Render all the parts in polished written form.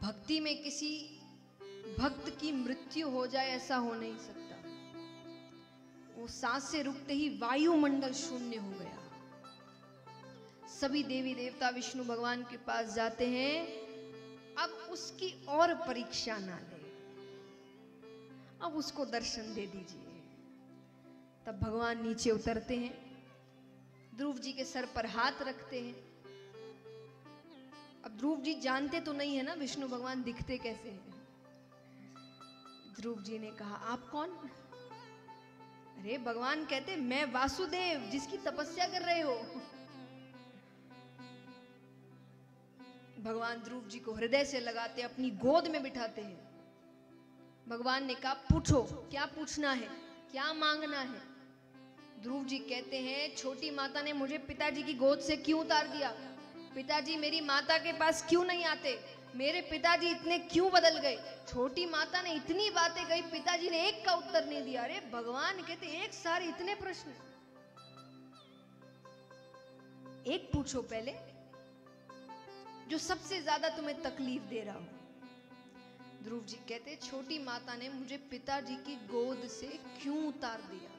भक्ति में किसी भक्त की मृत्यु हो जाए ऐसा हो नहीं सकता। वो सांस से रुकते ही वायुमंडल शून्य हो गया। सभी देवी देवता विष्णु भगवान के पास जाते हैं, अब उसकी और परीक्षा ना ले, अब उसको दर्शन दे दीजिए। तब भगवान नीचे उतरते हैं, ध्रुव जी के सर पर हाथ रखते हैं। अब ध्रुव जी जानते तो नहीं है ना विष्णु भगवान दिखते कैसे हैं। ध्रुव जी ने कहा, आप कौन? अरे भगवान कहते, मैं वासुदेव, जिसकी तपस्या कर रहे हो। भगवान ध्रुव जी को हृदय से लगाते, अपनी गोद में बिठाते हैं। भगवान ने कहा, पूछो, क्या पूछना है, क्या मांगना है? ध्रुव जी कहते हैं, छोटी माता ने मुझे पिताजी की गोद से क्यों उतार दिया? पिताजी मेरी माता के पास क्यों नहीं आते? मेरे पिताजी इतने क्यों बदल गए? छोटी माता ने इतनी बातें कही, पिताजी ने एक का उत्तर नहीं दिया। अरे भगवान कहते, एक सारे इतने प्रश्न, एक पूछो पहले, जो सबसे ज्यादा तुम्हें तकलीफ दे रहा हो। ध्रुव जी कहते, छोटी माता ने मुझे पिताजी की गोद से क्यों उतार दिया?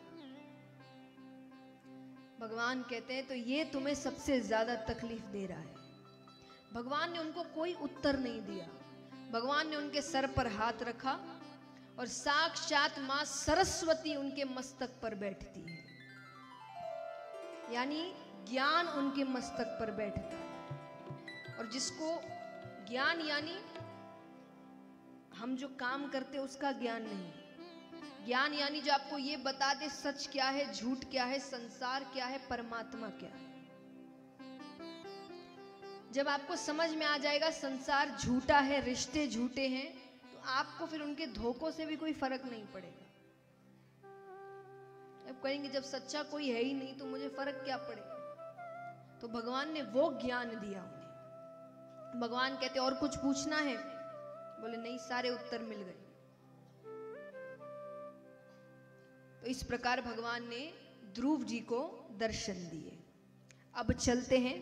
भगवान कहते हैं, तो ये तुम्हें सबसे ज्यादा तकलीफ दे रहा है। भगवान ने उनको कोई उत्तर नहीं दिया। भगवान ने उनके सर पर हाथ रखा और साक्षात मां सरस्वती उनके मस्तक पर बैठती है, यानी ज्ञान उनके मस्तक पर बैठता है। और जिसको ज्ञान, यानी हम जो काम करते उसका ज्ञान नहीं, ज्ञान यानी जो आपको ये बता दे सच क्या है, झूठ क्या है, संसार क्या है, परमात्मा क्या है। जब आपको समझ में आ जाएगा संसार झूठा है, रिश्ते झूठे हैं, तो आपको फिर उनके धोखों से भी कोई फर्क नहीं पड़ेगा। अब कहेंगे जब सच्चा कोई है ही नहीं तो मुझे फर्क क्या पड़ेगा। तो भगवान ने वो ज्ञान दिया उन्हें। भगवान कहते, और कुछ पूछना है? बोले नहीं, सारे उत्तर मिल गए। तो इस प्रकार भगवान ने ध्रुव जी को दर्शन दिए। अब चलते हैं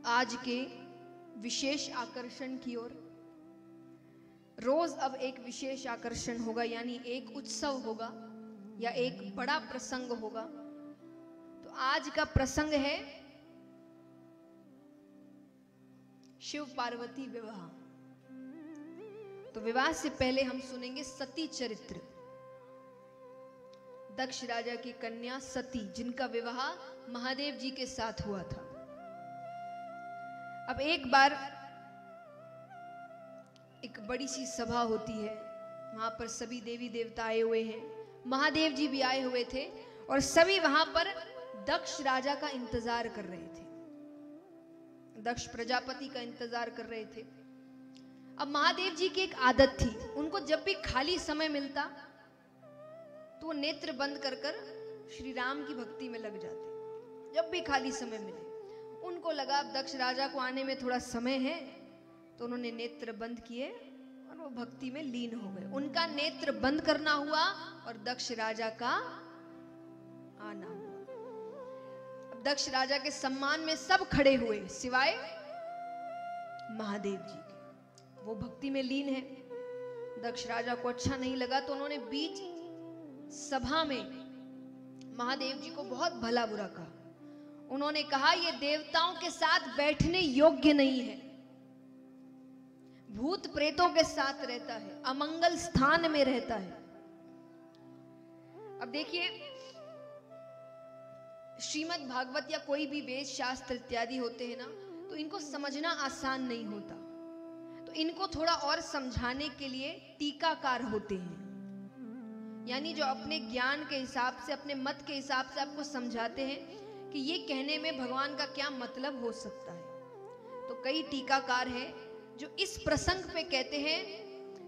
आज के विशेष आकर्षण की ओर। रोज अब एक विशेष आकर्षण होगा, यानी एक उत्सव होगा या एक बड़ा प्रसंग होगा। तो आज का प्रसंग है शिव पार्वती विवाह। तो विवाह से पहले हम सुनेंगे सती चरित्र। दक्ष राजा की कन्या सती, जिनका विवाह महादेव जी के साथ हुआ था। अब एक बार एक बड़ी सी सभा होती है, वहां पर सभी देवी देवता आए हुए हैं, महादेव जी भी आए हुए थे और सभी वहां पर दक्ष राजा का इंतजार कर रहे थे, दक्ष प्रजापति का इंतजार कर रहे थे। अब महादेव जी की एक आदत थी, उनको जब भी खाली समय मिलता तो वो नेत्र बंद कर कर श्री राम की भक्ति में लग जाते। जब भी खाली समय मिले उनको लगा अब दक्ष राजा को आने में थोड़ा समय है, तो उन्होंने नेत्र बंद किए और वो भक्ति में लीन हो गए। उनका नेत्र बंद करना हुआ और दक्ष राजा का आना हुआ। अब दक्ष राजा के सम्मान में सब खड़े हुए सिवाय महादेव जी के। वो भक्ति में लीन है। दक्ष राजा को अच्छा नहीं लगा तो उन्होंने बीच सभा में महादेव जी को बहुत भला बुरा कहा। उन्होंने कहा, ये देवताओं के साथ बैठने योग्य नहीं है, भूत प्रेतों के साथ रहता है, अमंगल स्थान में रहता है। अब देखिए, श्रीमद् भागवत या कोई भी वेद शास्त्र इत्यादि होते हैं ना, तो इनको समझना आसान नहीं होता। तो इनको थोड़ा और समझाने के लिए टीकाकार होते हैं, यानी जो अपने ज्ञान के हिसाब से, अपने मत के हिसाब से आपको समझाते हैं कि ये कहने में भगवान का क्या मतलब हो सकता है। तो कई टीकाकार हैं जो इस प्रसंग पे कहते हैं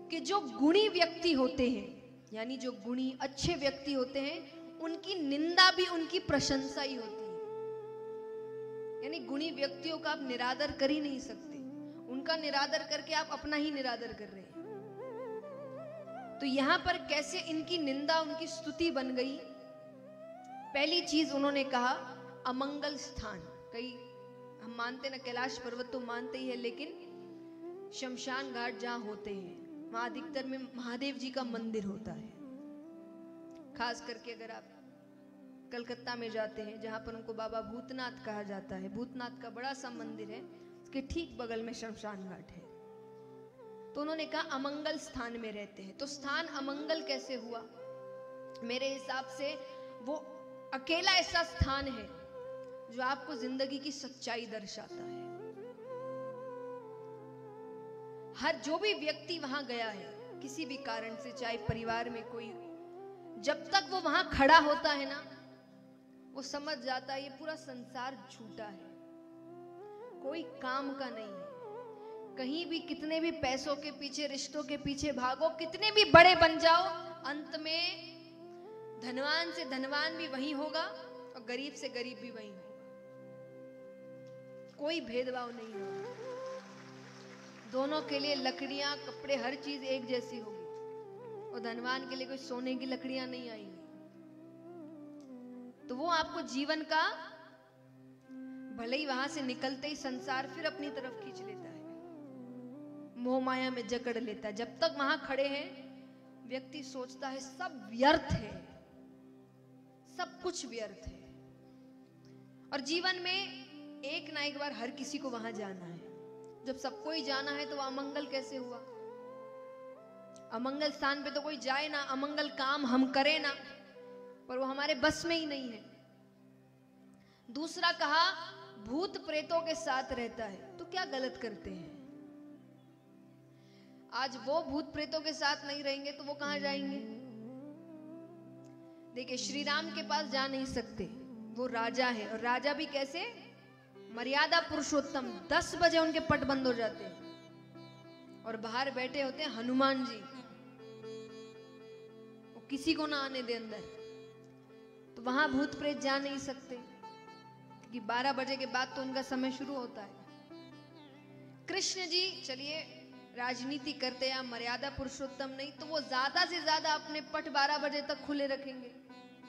कि जो गुणी व्यक्ति होते हैं, यानी जो गुणी अच्छे व्यक्ति होते हैं, उनकी निंदा भी उनकी प्रशंसा ही होती है। यानी गुणी व्यक्तियों का आप निरादर कर ही नहीं सकते, उनका निरादर करके आप अपना ही निरादर कर रहे हैं। तो यहां पर कैसे इनकी निंदा उनकी स्तुति बन गई। पहली चीज उन्होंने कहा अमंगल स्थान। कई हम मानते ना, कैलाश पर्वत तो मानते ही है, लेकिन शमशान घाट जहाँ होते हैं वहाँ अधिकतर में महादेव जी का मंदिर होता है। खास करके अगर आप कलकत्ता में जाते हैं जहाँ पर उनको बाबा भूतनाथ कहा जाता है, भूतनाथ का बड़ा सा मंदिर है, उसके ठीक बगल में शमशान घाट है। तो उन्होंने कहा अमंगल स्थान में रहते हैं, तो स्थान अमंगल कैसे हुआ? मेरे हिसाब से वो अकेला ऐसा स्थान है जो आपको जिंदगी की सच्चाई दर्शाता है। हर जो भी व्यक्ति वहां गया है किसी भी कारण से, चाहे परिवार में कोई, जब तक वो वहां खड़ा होता है ना, वो समझ जाता है ये पूरा संसार झूठा है, कोई काम का नहीं है। कहीं भी कितने भी पैसों के पीछे, रिश्तों के पीछे भागो, कितने भी बड़े बन जाओ, अंत में धनवान से धनवान भी वही होगा और गरीब से गरीब भी वही होगा। कोई भेदभाव नहीं होगा, दोनों के लिए लकड़ियां, कपड़े, हर चीज एक जैसी होगी। और धनवान के लिए कोई सोने की लकड़ियां नहीं आएंगी। तो वो आपको जीवन का, भले ही वहां से निकलते ही संसार फिर अपनी तरफ खींच लेता है, मोह माया में जकड़ लेता है। जब तक वहां खड़े हैं व्यक्ति सोचता है सब व्यर्थ है, सब कुछ व्यर्थ है। और जीवन में एक ना एक बार हर किसी को वहां जाना है। जब सबको ही जाना है तो वह अमंगल कैसे हुआ? अमंगल स्थान पे तो कोई जाए ना, अमंगल काम हम करें ना, पर वो हमारे बस में ही नहीं है। दूसरा कहा भूत प्रेतों के साथ रहता है, तो क्या गलत करते हैं? आज वो भूत प्रेतों के साथ नहीं रहेंगे तो वो कहां जाएंगे? देखिए, श्री राम के पास जा नहीं सकते, वो राजा है, और राजा भी कैसे? मर्यादा पुरुषोत्तम। 10 बजे उनके पट बंद हो जाते हैं और बाहर बैठे होते हैं हनुमान जी, वो किसी को ना आने दे अंदर। तो वहां भूत प्रेत जा नहीं सकते क्योंकि 12 बजे के बाद तो उनका समय शुरू होता है। कृष्ण जी चलिए राजनीति करते हैं, मर्यादा पुरुषोत्तम नहीं, तो वो ज्यादा से ज्यादा अपने पट 12 बजे तक खुले रखेंगे,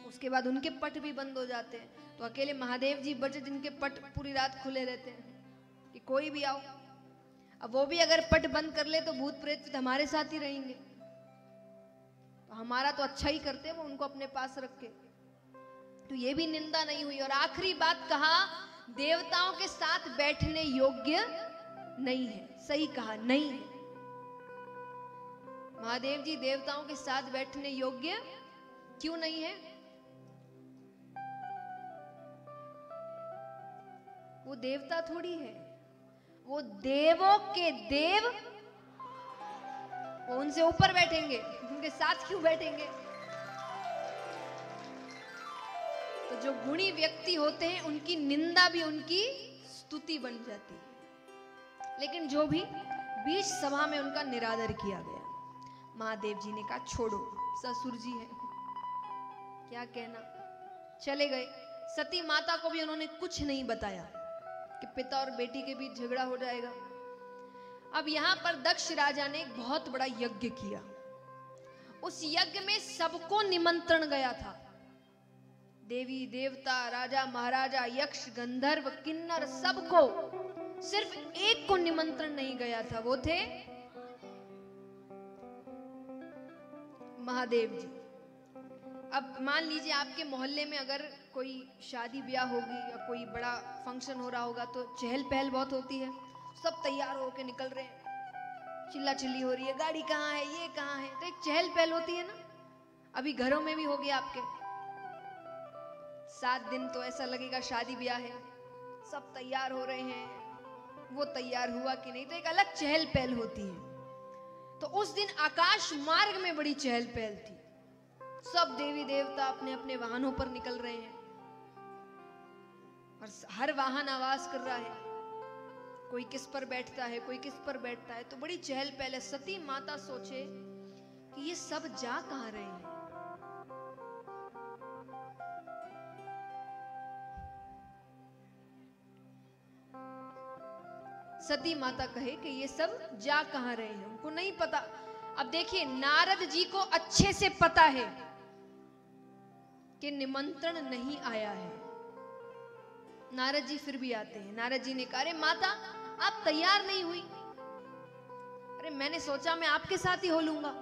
उसके बाद उनके पट भी बंद हो जाते हैं। तो अकेले महादेव जी बचे जिनके पट पूरी रात खुले रहते हैं कि कोई भी आओ। अब वो भी अगर पट बंद कर ले तो भूत प्रेत हमारे साथ ही रहेंगे, तो हमारा तो अच्छा ही करते हैं वो, उनको अपने पास रख के। तो ये भी निंदा नहीं हुई। और आखिरी बात कहा देवताओं के साथ बैठने योग्य नहीं है। सही कहा, नहीं है। महादेव जी देवताओं के साथ बैठने योग्य क्यों नहीं है? वो देवता थोड़ी है, वो देवों के देव, वो उनसे ऊपर बैठेंगे, उनके साथ क्यों बैठेंगे? तो जो गुणी व्यक्ति होते हैं उनकी निंदा भी उनकी स्तुति बन जाती है। लेकिन जो भी बीच सभा में उनका निरादर किया गया, महादेव जी ने कहा छोड़ो, ससुर जी है, क्या कहना, चले गए। सती माता को भी उन्होंने कुछ नहीं बताया कि पिता और बेटी के बीच झगड़ा हो जाएगा। अब यहां पर दक्ष राजा ने एक बहुत बड़ा यज्ञ किया। उस यज्ञ में सबको निमंत्रण गया था, देवी देवता, राजा महाराजा, यक्ष गंधर्व किन्नर, सबको। सिर्फ एक को निमंत्रण नहीं गया था, वो थे महादेव जी। अब मान लीजिए आपके मोहल्ले में अगर कोई शादी ब्याह होगी या कोई बड़ा फंक्शन हो रहा होगा तो चहल पहल बहुत होती है, सब तैयार होके निकल रहे हैं, चिल्ला चिल्ली हो रही है, गाड़ी कहाँ है, ये कहाँ है, तो एक चहल पहल होती है ना। अभी घरों में भी हो गया आपके, 7 दिन तो ऐसा लगेगा शादी ब्याह है, सब तैयार हो रहे हैं, वो तैयार हुआ कि नहीं, तो एक अलग चहल पहल होती है। तो उस दिन आकाश मार्ग में बड़ी चहल पहल थी, सब देवी देवता अपने अपने वाहनों पर निकल रहे हैं और हर वाहन आवाज कर रहा है, कोई किस पर बैठता है, कोई किस पर बैठता है, तो बड़ी चहल पहल है। सती माता सोचे कि ये सब जा कहां रहे हैं। सती माता कहे कि ये सब जा कहां रहे हैं, उनको नहीं पता। अब देखिए, नारद जी को अच्छे से पता है कि निमंत्रण नहीं आया है। नारद जी फिर भी आते हैं। नारद जी ने कहा, अरे माता आप तैयार नहीं हुई, मैंने सोचा मैं आपके साथ ही हो लूंगा।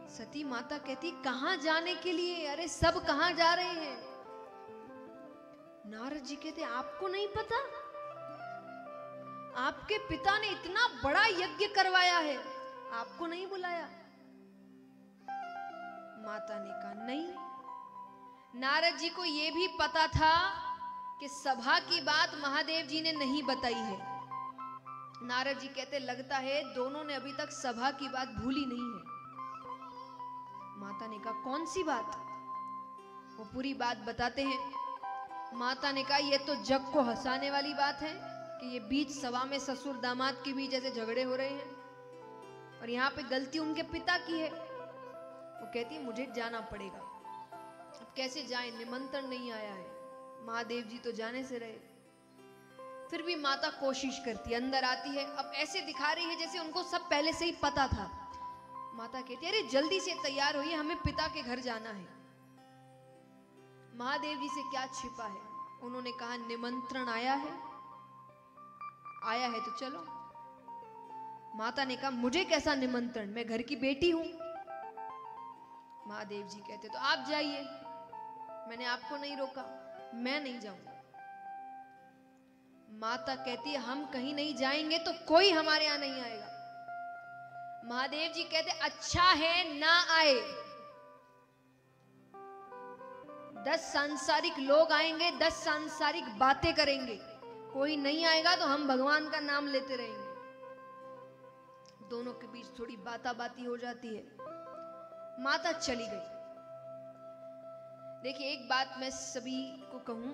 सती माता कहती कहां जाने के लिए? अरे सब कहां जा रहे हैं? नारद जी कहते आपको नहीं पता? आपके पिता ने इतना बड़ा यज्ञ करवाया है, आपको नहीं बुलाया? माता ने कहा नहीं। नारद जी को यह भी पता था कि सभा की बात महादेव जी ने नहीं बताई है। नारद जी कहते लगता है दोनों ने अभी तक सभा की बात भूली नहीं है। माता ने कहा कौन सी बात? वो पूरी बात बताते हैं। माता ने कहा ये तो जग को हंसाने वाली बात है कि ये बीच सभा में ससुर दामाद के बीच ऐसे झगड़े हो रहे हैं और यहाँ पे गलती उनके पिता की है। वो कहती है मुझे जाना पड़ेगा। अब कैसे जाए? निमंत्रण नहीं आया है, महादेव जी तो जाने से रहे। फिर भी माता कोशिश करती है, अंदर आती है। अब ऐसे दिखा रही है जैसे उनको सब पहले से ही पता था। माता कहती है अरे जल्दी से तैयार होइए, हमें पिता के घर जाना है। महादेव जी से क्या छिपा है? उन्होंने कहा निमंत्रण आया है, आया है तो चलो। माता ने कहा मुझे कैसा निमंत्रण, मैं घर की बेटी हूं। महादेव जी कहते तो आप जाइए, मैंने आपको नहीं रोका, मैं नहीं जाऊंगा। माता कहती है हम कहीं नहीं जाएंगे तो कोई हमारे यहां नहीं आएगा। महादेव जी कहते अच्छा है ना आए, 10 सांसारिक लोग आएंगे, 10 सांसारिक बातें करेंगे, कोई नहीं आएगा तो हम भगवान का नाम लेते रहेंगे। दोनों के बीच थोड़ी बाताबाती हो जाती है। माता चली गई। देखिए एक बात मैं सभी को कहूं,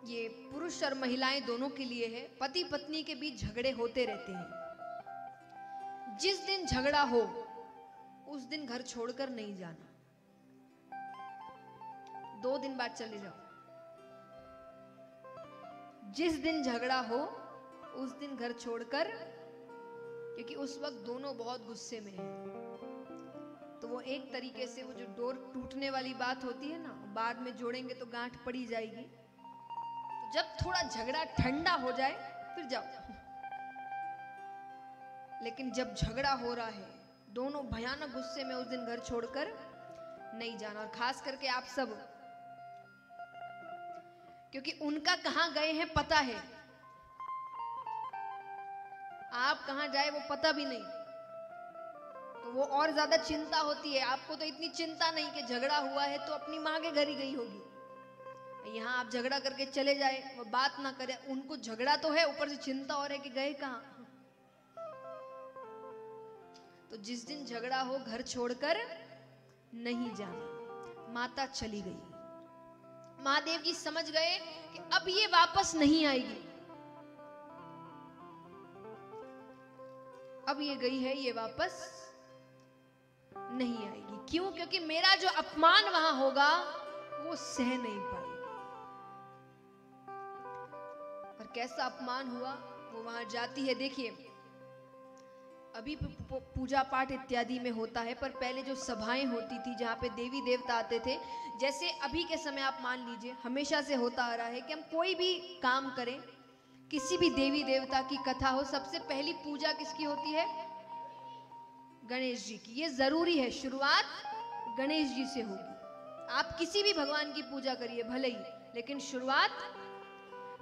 ये पुरुष और महिलाएं दोनों के लिए है। पति पत्नी के बीच झगड़े होते रहते हैं। जिस दिन झगड़ा हो उस दिन घर छोड़कर नहीं जाना, 2 दिन बाद चले जाओ। जिस दिन झगड़ा हो उस दिन घर छोड़कर, क्योंकि उस वक्त दोनों बहुत गुस्से में हैं। तो वो एक तरीके से वो जो डोर टूटने वाली बात होती है ना, बाद में जोड़ेंगे तो गांठ पड़ी जाएगी। तो जब थोड़ा झगड़ा ठंडा हो जाए फिर जाओ। लेकिन जब झगड़ा हो रहा है, दोनों भयानक गुस्से में, उस दिन घर छोड़कर नहीं जाना। और खास करके आप सब, क्योंकि उनका कहां गए हैं पता है, आप कहां जाए वो पता भी नहीं, तो वो और ज्यादा चिंता होती है। आपको तो इतनी चिंता नहीं कि झगड़ा हुआ है तो अपनी मां के घर ही गई होगी। यहां आप झगड़ा करके चले जाए, वो बात ना करे, उनको झगड़ा तो है, ऊपर से चिंता और है कि गए कहां। तो जिस दिन झगड़ा हो घर छोड़कर नहीं जाना। माता चली गई। महादेव जी समझ गए कि अब ये वापस नहीं आएगी। अब ये गई है, ये वापस नहीं आएगी। क्यों? क्योंकि मेरा जो अपमान वहां होगा वो सह नहीं पाएगी। और कैसा अपमान हुआ, वो वहां जाती है। देखिए अभी पूजा पाठ इत्यादि में होता है, पर पहले जो सभाएं होती थी जहाँ पे देवी देवता आते थे, जैसे अभी के समय आप मान लीजिए हमेशा से होता आ रहा है कि हम कोई भी काम करें, किसी भी देवी देवता की कथा हो, सबसे पहली पूजा किसकी होती है? गणेश जी की। ये जरूरी है, शुरुआत गणेश जी से होगी। आप किसी भी भगवान की पूजा करिए भले ही, लेकिन शुरुआत।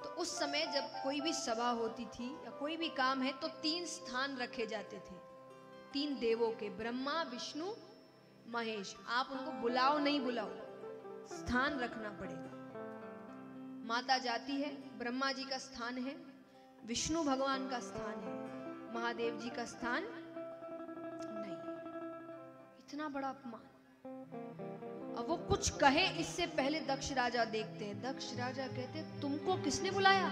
तो उस समय जब कोई भी सभा होती थी या कोई भी काम है तो 3 स्थान रखे जाते थे, 3 देवों के, ब्रह्मा विष्णु महेश। आप उनको बुलाओ नहीं बुलाओ, स्थान रखना पड़ेगा। माता जाती है, ब्रह्मा जी का स्थान है, विष्णु भगवान का स्थान है, महादेव जी का स्थान नहीं। इतना बड़ा अपमान। अब वो कुछ कहे इससे पहले दक्ष राजा देखते हैं। दक्ष राजा कहते तुमको किसने बुलाया?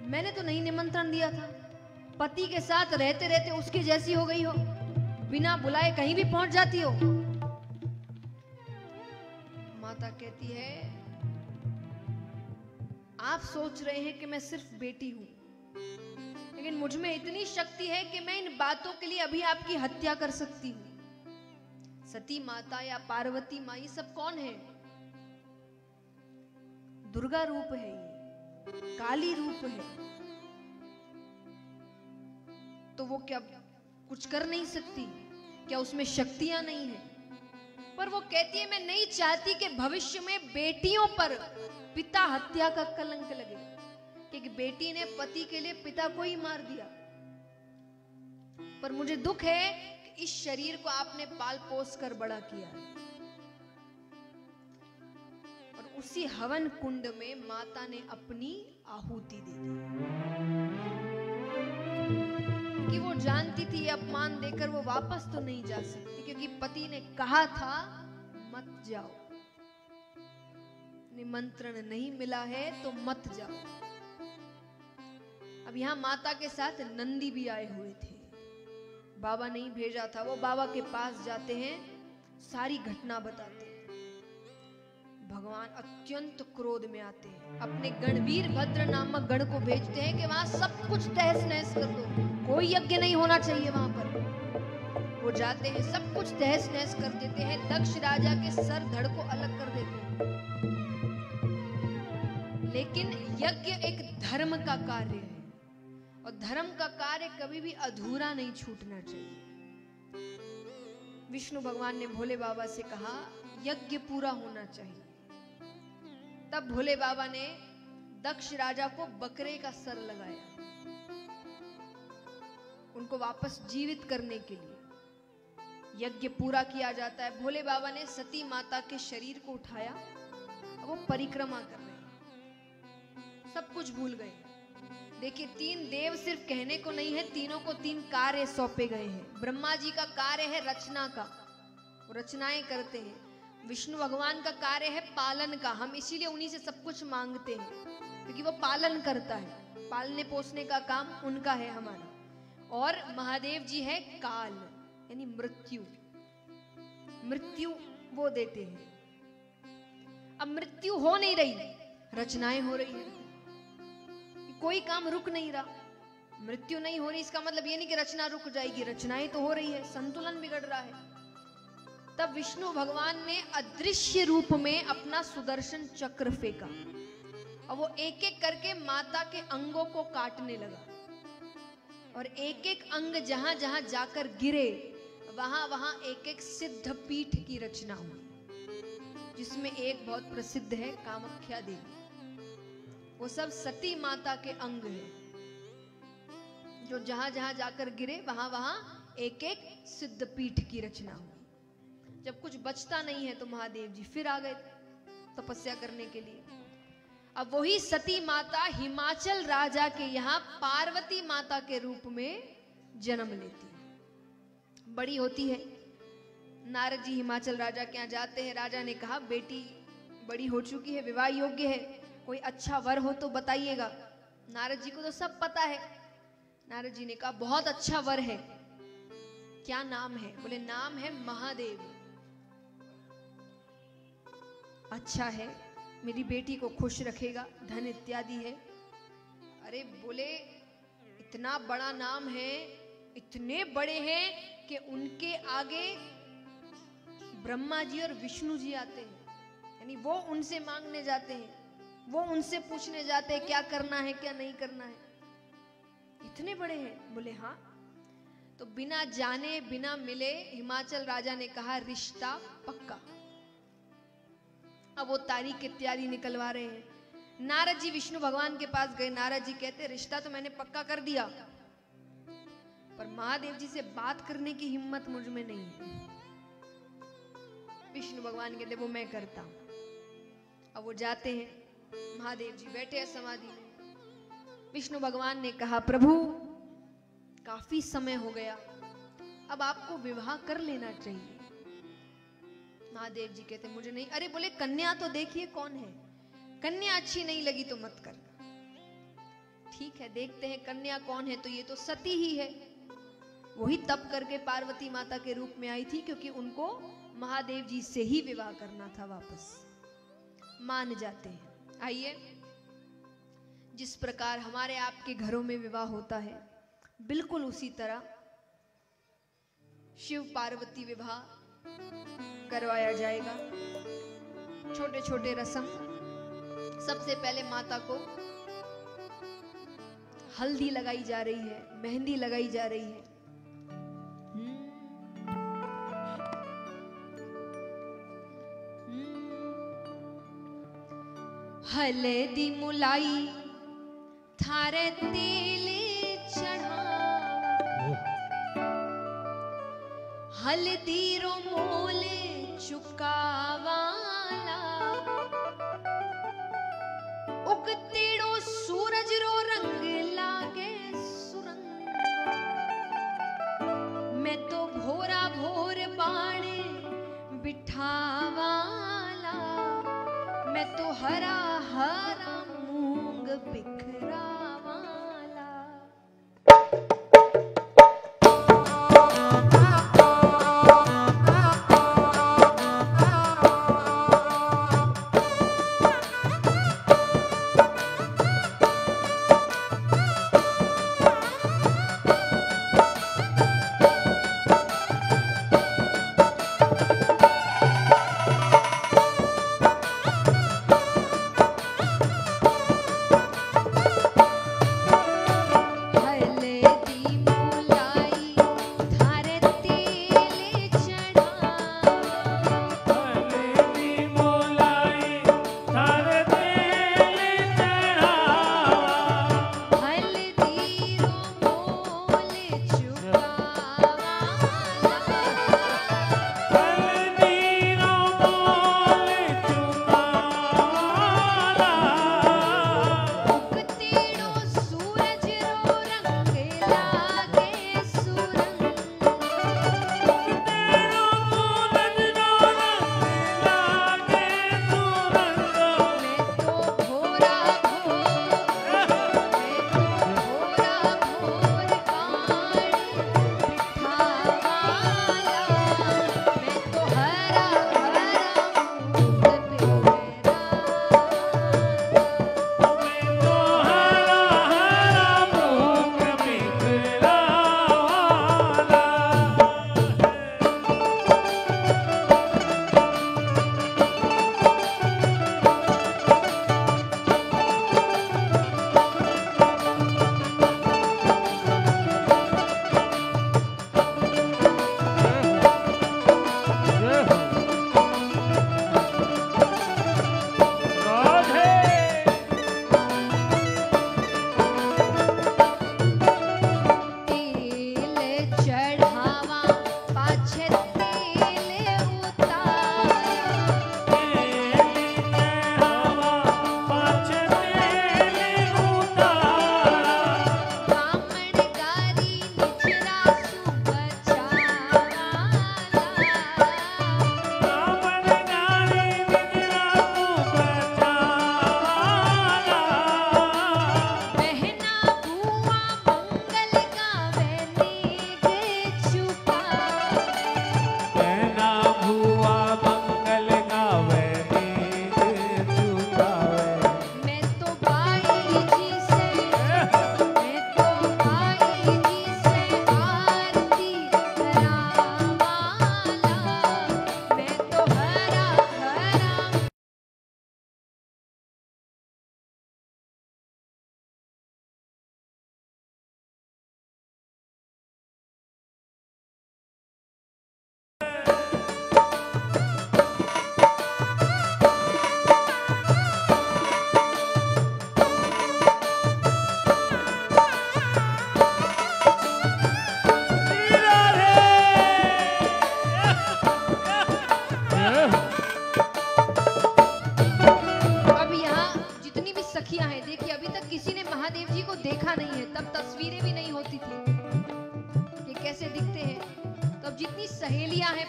मैंने तो नहीं निमंत्रण दिया था। पति के साथ रहते रहते उसके जैसी हो गई हो, बिना बुलाए कहीं भी पहुंच जाती हो। माता कहती है आप सोच रहे हैं कि मैं सिर्फ बेटी हूं, लेकिन मुझ में इतनी शक्ति है कि मैं इन बातों के लिए अभी आपकी हत्या कर सकती हूं। सती माता या पार्वती माँ, ये सब कौन है? दुर्गा रूप है ये। काली रूप है, तो वो क्या कुछ कर नहीं सकती? क्या उसमें शक्तियां नहीं है? पर वो कहती है मैं नहीं चाहती कि भविष्य में बेटियों पर पिता हत्या का कलंक लगे, कि बेटी ने पति के लिए पिता को ही मार दिया। पर मुझे दुख है कि इस शरीर को आपने पाल पोस कर बड़ा किया है। और उसी हवन कुंड में माता ने अपनी आहुति दे दी, कि वो जानती थी अपमान देकर वो वापस तो नहीं जा सकती, क्योंकि पति ने कहा था मत जाओ, निमंत्रण नहीं मिला है तो मत जाओ। अब यहां माता के साथ नंदी भी आए हुए थे, बाबा नहीं भेजा था। वो बाबा के पास जाते हैं, सारी घटना बताते हैं। भगवान अत्यंत क्रोध में आते हैं, अपने गणवीर भद्र नामक गण को भेजते हैं कि वहां सब कुछ तहस नहस कर दो, कोई यज्ञ नहीं होना चाहिए वहां पर। वो जाते हैं, सब कुछ तहस नहस कर देते हैं, दक्ष राजा के सर धड़ को अलग कर देते हैं। लेकिन यज्ञ एक धर्म का कार्य है, और धर्म का कार्य कभी भी अधूरा नहीं छूटना चाहिए। विष्णु भगवान ने भोले बाबा से कहा यज्ञ पूरा होना चाहिए। तब भोले बाबा ने दक्ष राजा को बकरे का सर लगाया, उनको वापस जीवित करने के लिए। यज्ञ पूरा किया जाता है। भोले बाबा ने सती माता के शरीर को उठाया, वो परिक्रमा कर रहे हैं, सब कुछ भूल गए। देखिए, 3 देव सिर्फ कहने को नहीं है, तीनों को 3 कार्य सौंपे गए हैं। ब्रह्मा जी का कार्य है रचना का, वो रचनाएं करते हैं। विष्णु भगवान का कार्य है पालन का, हम इसीलिए उन्हीं से सब कुछ मांगते हैं, क्योंकि वो पालन करता है। पालने पोसने का काम उनका है हमारा। और महादेव जी है काल, यानी मृत्यु, मृत्यु वो देते हैं। अब मृत्यु हो नहीं रही, रचनाएं हो रही है, कोई काम रुक नहीं रहा। मृत्यु नहीं हो रही इसका मतलब ये नहीं कि रचना रुक जाएगी, रचनाएं तो हो रही है, संतुलन बिगड़ रहा है। तब विष्णु भगवान ने अदृश्य रूप में अपना सुदर्शन चक्र फेंका, और वो एक एक करके माता के अंगों को काटने लगा। और एक एक अंग जहां जहां जाकर गिरे, वहां वहां एक एक सिद्ध पीठ की रचना हुई, जिसमें एक बहुत प्रसिद्ध है कामाख्या देवी। वो सब सती माता के अंग हैं, जो जहां जहां जाकर गिरे वहां वहां एक एक सिद्ध पीठ की रचना हुई। जब कुछ बचता नहीं है तो महादेव जी फिर आ गए तपस्या करने के लिए। अब वही सती माता हिमाचल राजा के यहाँ पार्वती माता के रूप में जन्म लेती है, बड़ी होती है। नारद जी हिमाचल राजा के यहाँ जाते हैं। राजा ने कहा बेटी बड़ी हो चुकी है, विवाह योग्य है, कोई अच्छा वर हो तो बताइएगा। नारद जी को तो सब पता है। नारद जी ने कहा बहुत अच्छा वर है, क्या नाम है? बोले नाम है महादेव। अच्छा है, मेरी बेटी को खुश रखेगा, धन इत्यादि है। अरे बोले इतना बड़ा नाम है, इतने बड़े हैं कि उनके आगे ब्रह्मा जी और विष्णु जी आते हैं, यानी वो उनसे मांगने जाते हैं, वो उनसे पूछने जाते हैं क्या करना है क्या नहीं करना है, इतने बड़े हैं। बोले हाँ। तो बिना जाने बिना मिले हिमाचल राजा ने कहा रिश्ता पक्का। अब वो तारीख इत्यादि निकलवा रहे हैं। नारद जी विष्णु भगवान के पास गए। नारद जी कहते रिश्ता तो मैंने पक्का कर दिया, पर महादेव जी से बात करने की हिम्मत मुझ में नहीं है। विष्णु भगवान कहते वो मैं करता हूं। अब वो जाते हैं, महादेव जी बैठे हैं समाधि में। विष्णु भगवान ने कहा प्रभु काफी समय हो गया, अब आपको विवाह कर लेना चाहिए। महादेव जी कहते मुझे नहीं। अरे बोले कन्या तो देखिए कौन है, कन्या अच्छी नहीं लगी तो मत करना। ठीक है देखते हैं कन्या कौन है। तो ये तो सती ही है, वही तप करके पार्वती माता के रूप में आई थी, क्योंकि उनको महादेव जी से ही विवाह करना था वापस। मान जाते हैं। आइए, जिस प्रकार हमारे आपके घरों में विवाह होता है, बिल्कुल उसी तरह शिव पार्वती विवाह करवाया जाएगा। छोटे छोटे रस्म। सबसे पहले माता को हल्दी लगाई जा रही है, मेहंदी लगाई जा रही है। हल्दी मुलाई थारे तेल चढ़ावा, हल्दी रो मोल चुकावाला, उगतेड़ो सूरज रो रंग लागे सुरंग, मैं तो भोरा भोर बाण बिठावाला, मैं तो हरा हरा मूंग बिखरावाला।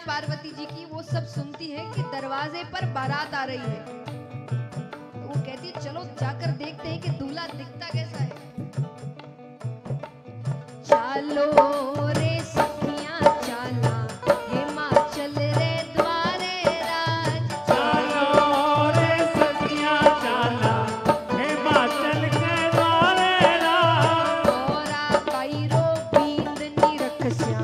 पार्वती जी की, वो सब सुनती है कि दरवाजे पर बारात आ रही है। तो वो कहती है चलो जाकर देखते हैं कि दूल्हा दिखता कैसा है। चलो रे सखियां चला हिमाचल रे द्वारे राज, चलो रे सखियां चला हिमाचल के द्वारे राज। गोरा पैरो बींद नी रखस्या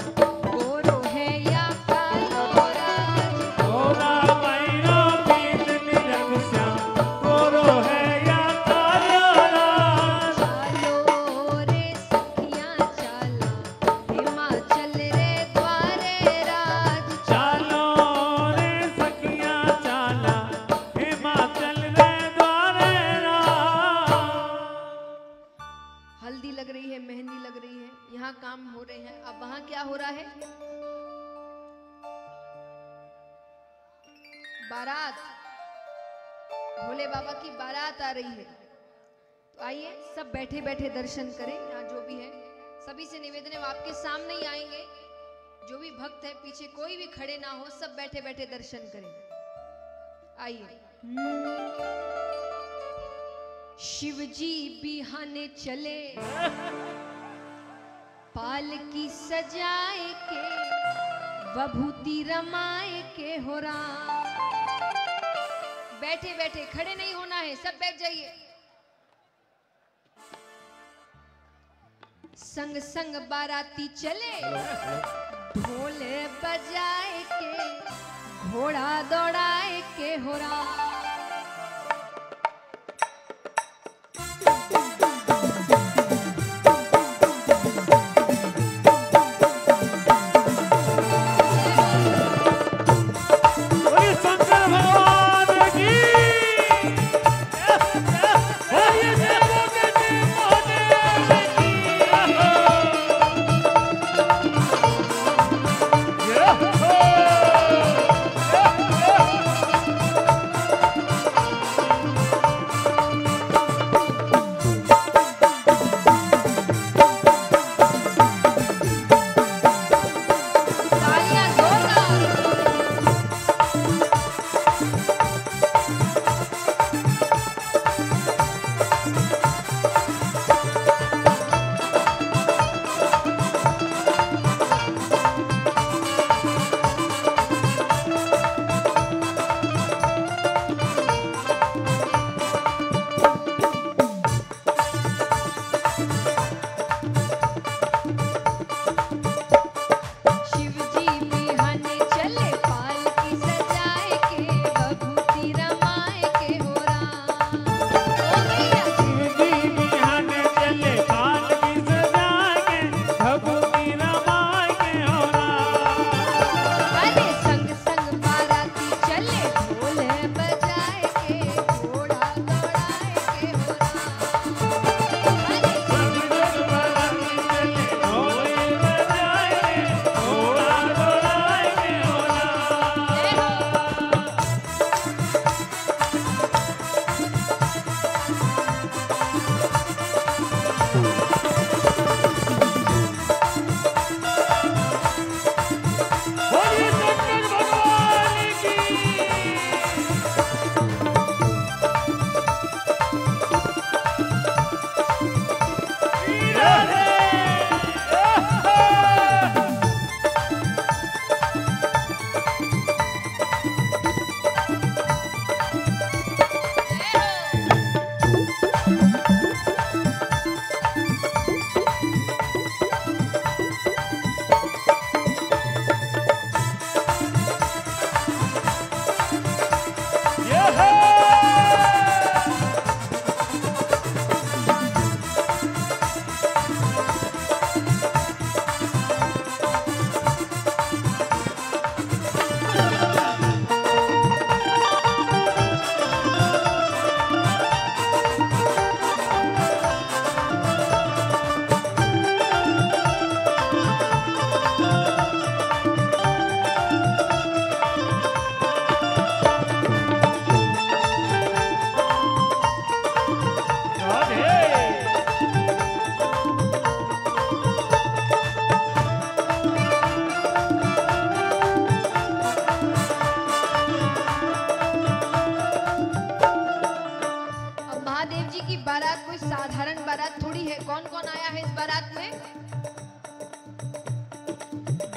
गोरो है या कालो राज, गोरा पैरो बींद नी रखस्या गोरो है या कालो राज। चलो रे हल्दी लग रही है, मेहंदी लग रही है, यहाँ काम हो रहे हैं। अब वहां क्या हो रहा है? बारात, भोले बाबा की बारात आ रही है। तो आइए सब बैठे बैठे दर्शन करें। यहाँ जो भी है सभी से निवेदन है, वो आपके सामने ही आएंगे। जो भी भक्त है पीछे कोई भी खड़े ना हो, सब बैठे बैठे दर्शन करें। आइए। शिवजी बिहाने चले पालकी सजाए के, विभूति रमाए के हो राम। बैठे बैठे, खड़े नहीं होना है, सब बैठ जाइए। संग संग बाराती चले ढोल बजाए के, घोड़ा दौड़ाए के हो राम।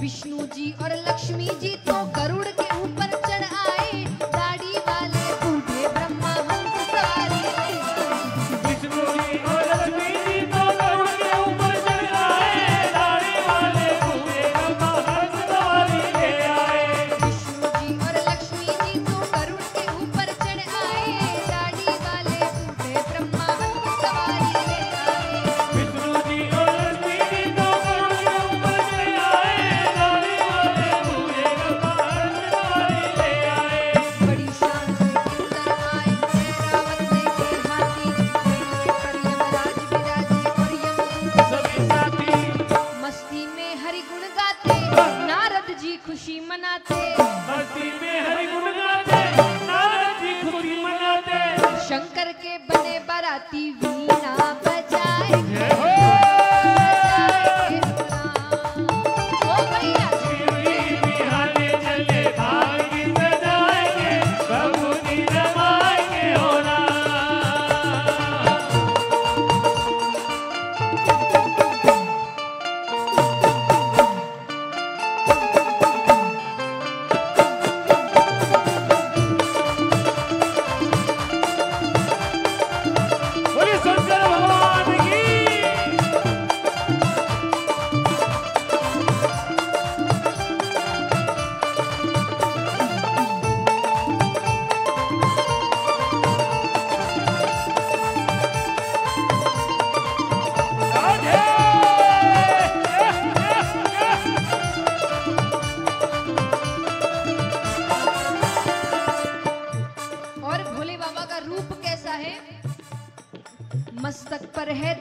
विष्णु जी और लक्ष्मी जी तो गरुड़ के ऊपर चढ़ आए, दाढ़ी वाले बूढ़े ब्रह्मा हंस सवारी ले आए। विष्णु जी और लक्ष्मी जी तो गरुड़ के ऊपर चढ़ आए, दाढ़ी वाले बूढ़े ब्रह्मा हंस सवारी ले आए। विष्णु जी और लक्ष्मी जी तो गरुड़ के ऊपर चढ़ आए, दाढ़ी वाले बूढ़े ब्रह्मा हंस सवारी ले आए। विष्णु जी और लक्ष्मी जी तो गरुड़ के ऊपर चढ़ आए, दाढ़ी वाले बूढ़े ब्रह्मा हंस सवारी ले आए।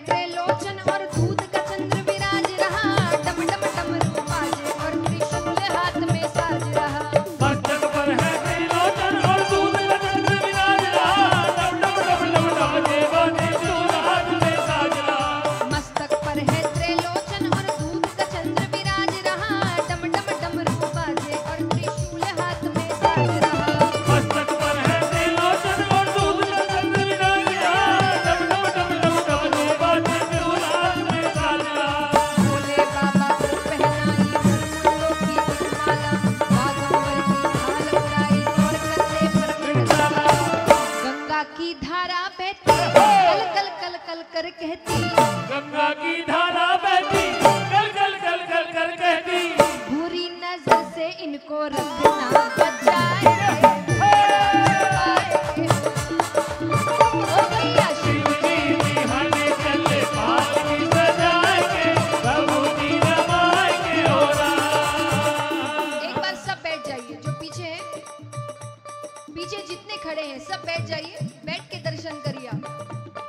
त्रिलोचन और दूध का चंद्र विराज रहा, डम डम डमरू बाजे और त्रिशूल हाथ में साज रहा। मस्तक पर है त्रिलोचन और दूध का चंद्र विराज रहा, डम डम डम डम बाजे बाजे त्रिशूल हाथ में साज रहा। मस्तक पर है त्रिलोचन और दूध का चंद्र विराज रहा, डम डम डमरू बाजे और त्रिशूल हाथ में साज रहा। मस्तक पर है त्रिलोचन और दूध का चंद्र विराज रहा, डम डम डम डम बाजे बाजे त्रिशूल हाथ में साज रहा। भोले बाबा को पहनाई फूलों की एक माला, बागंबर की ढाल उड़ाई और कंधे पर मृगशाला। गंगा की धारा बहती कल कल कल कल कर कहती, गंगा की धारा बहती कल कल कल कल कर कहती, बुरी नजर से इनको रखना बचाए। ओ भैया शिव जी निहाले चले पालकी सजाएंगे, प्रभु जी रमाएंगे हो रहा। एक बार सब बैठ जाइए, जो पीछे हैं, पीछे जितने खड़े हैं सब बैठ जाइए, बैठ के दर्शन करिए। आप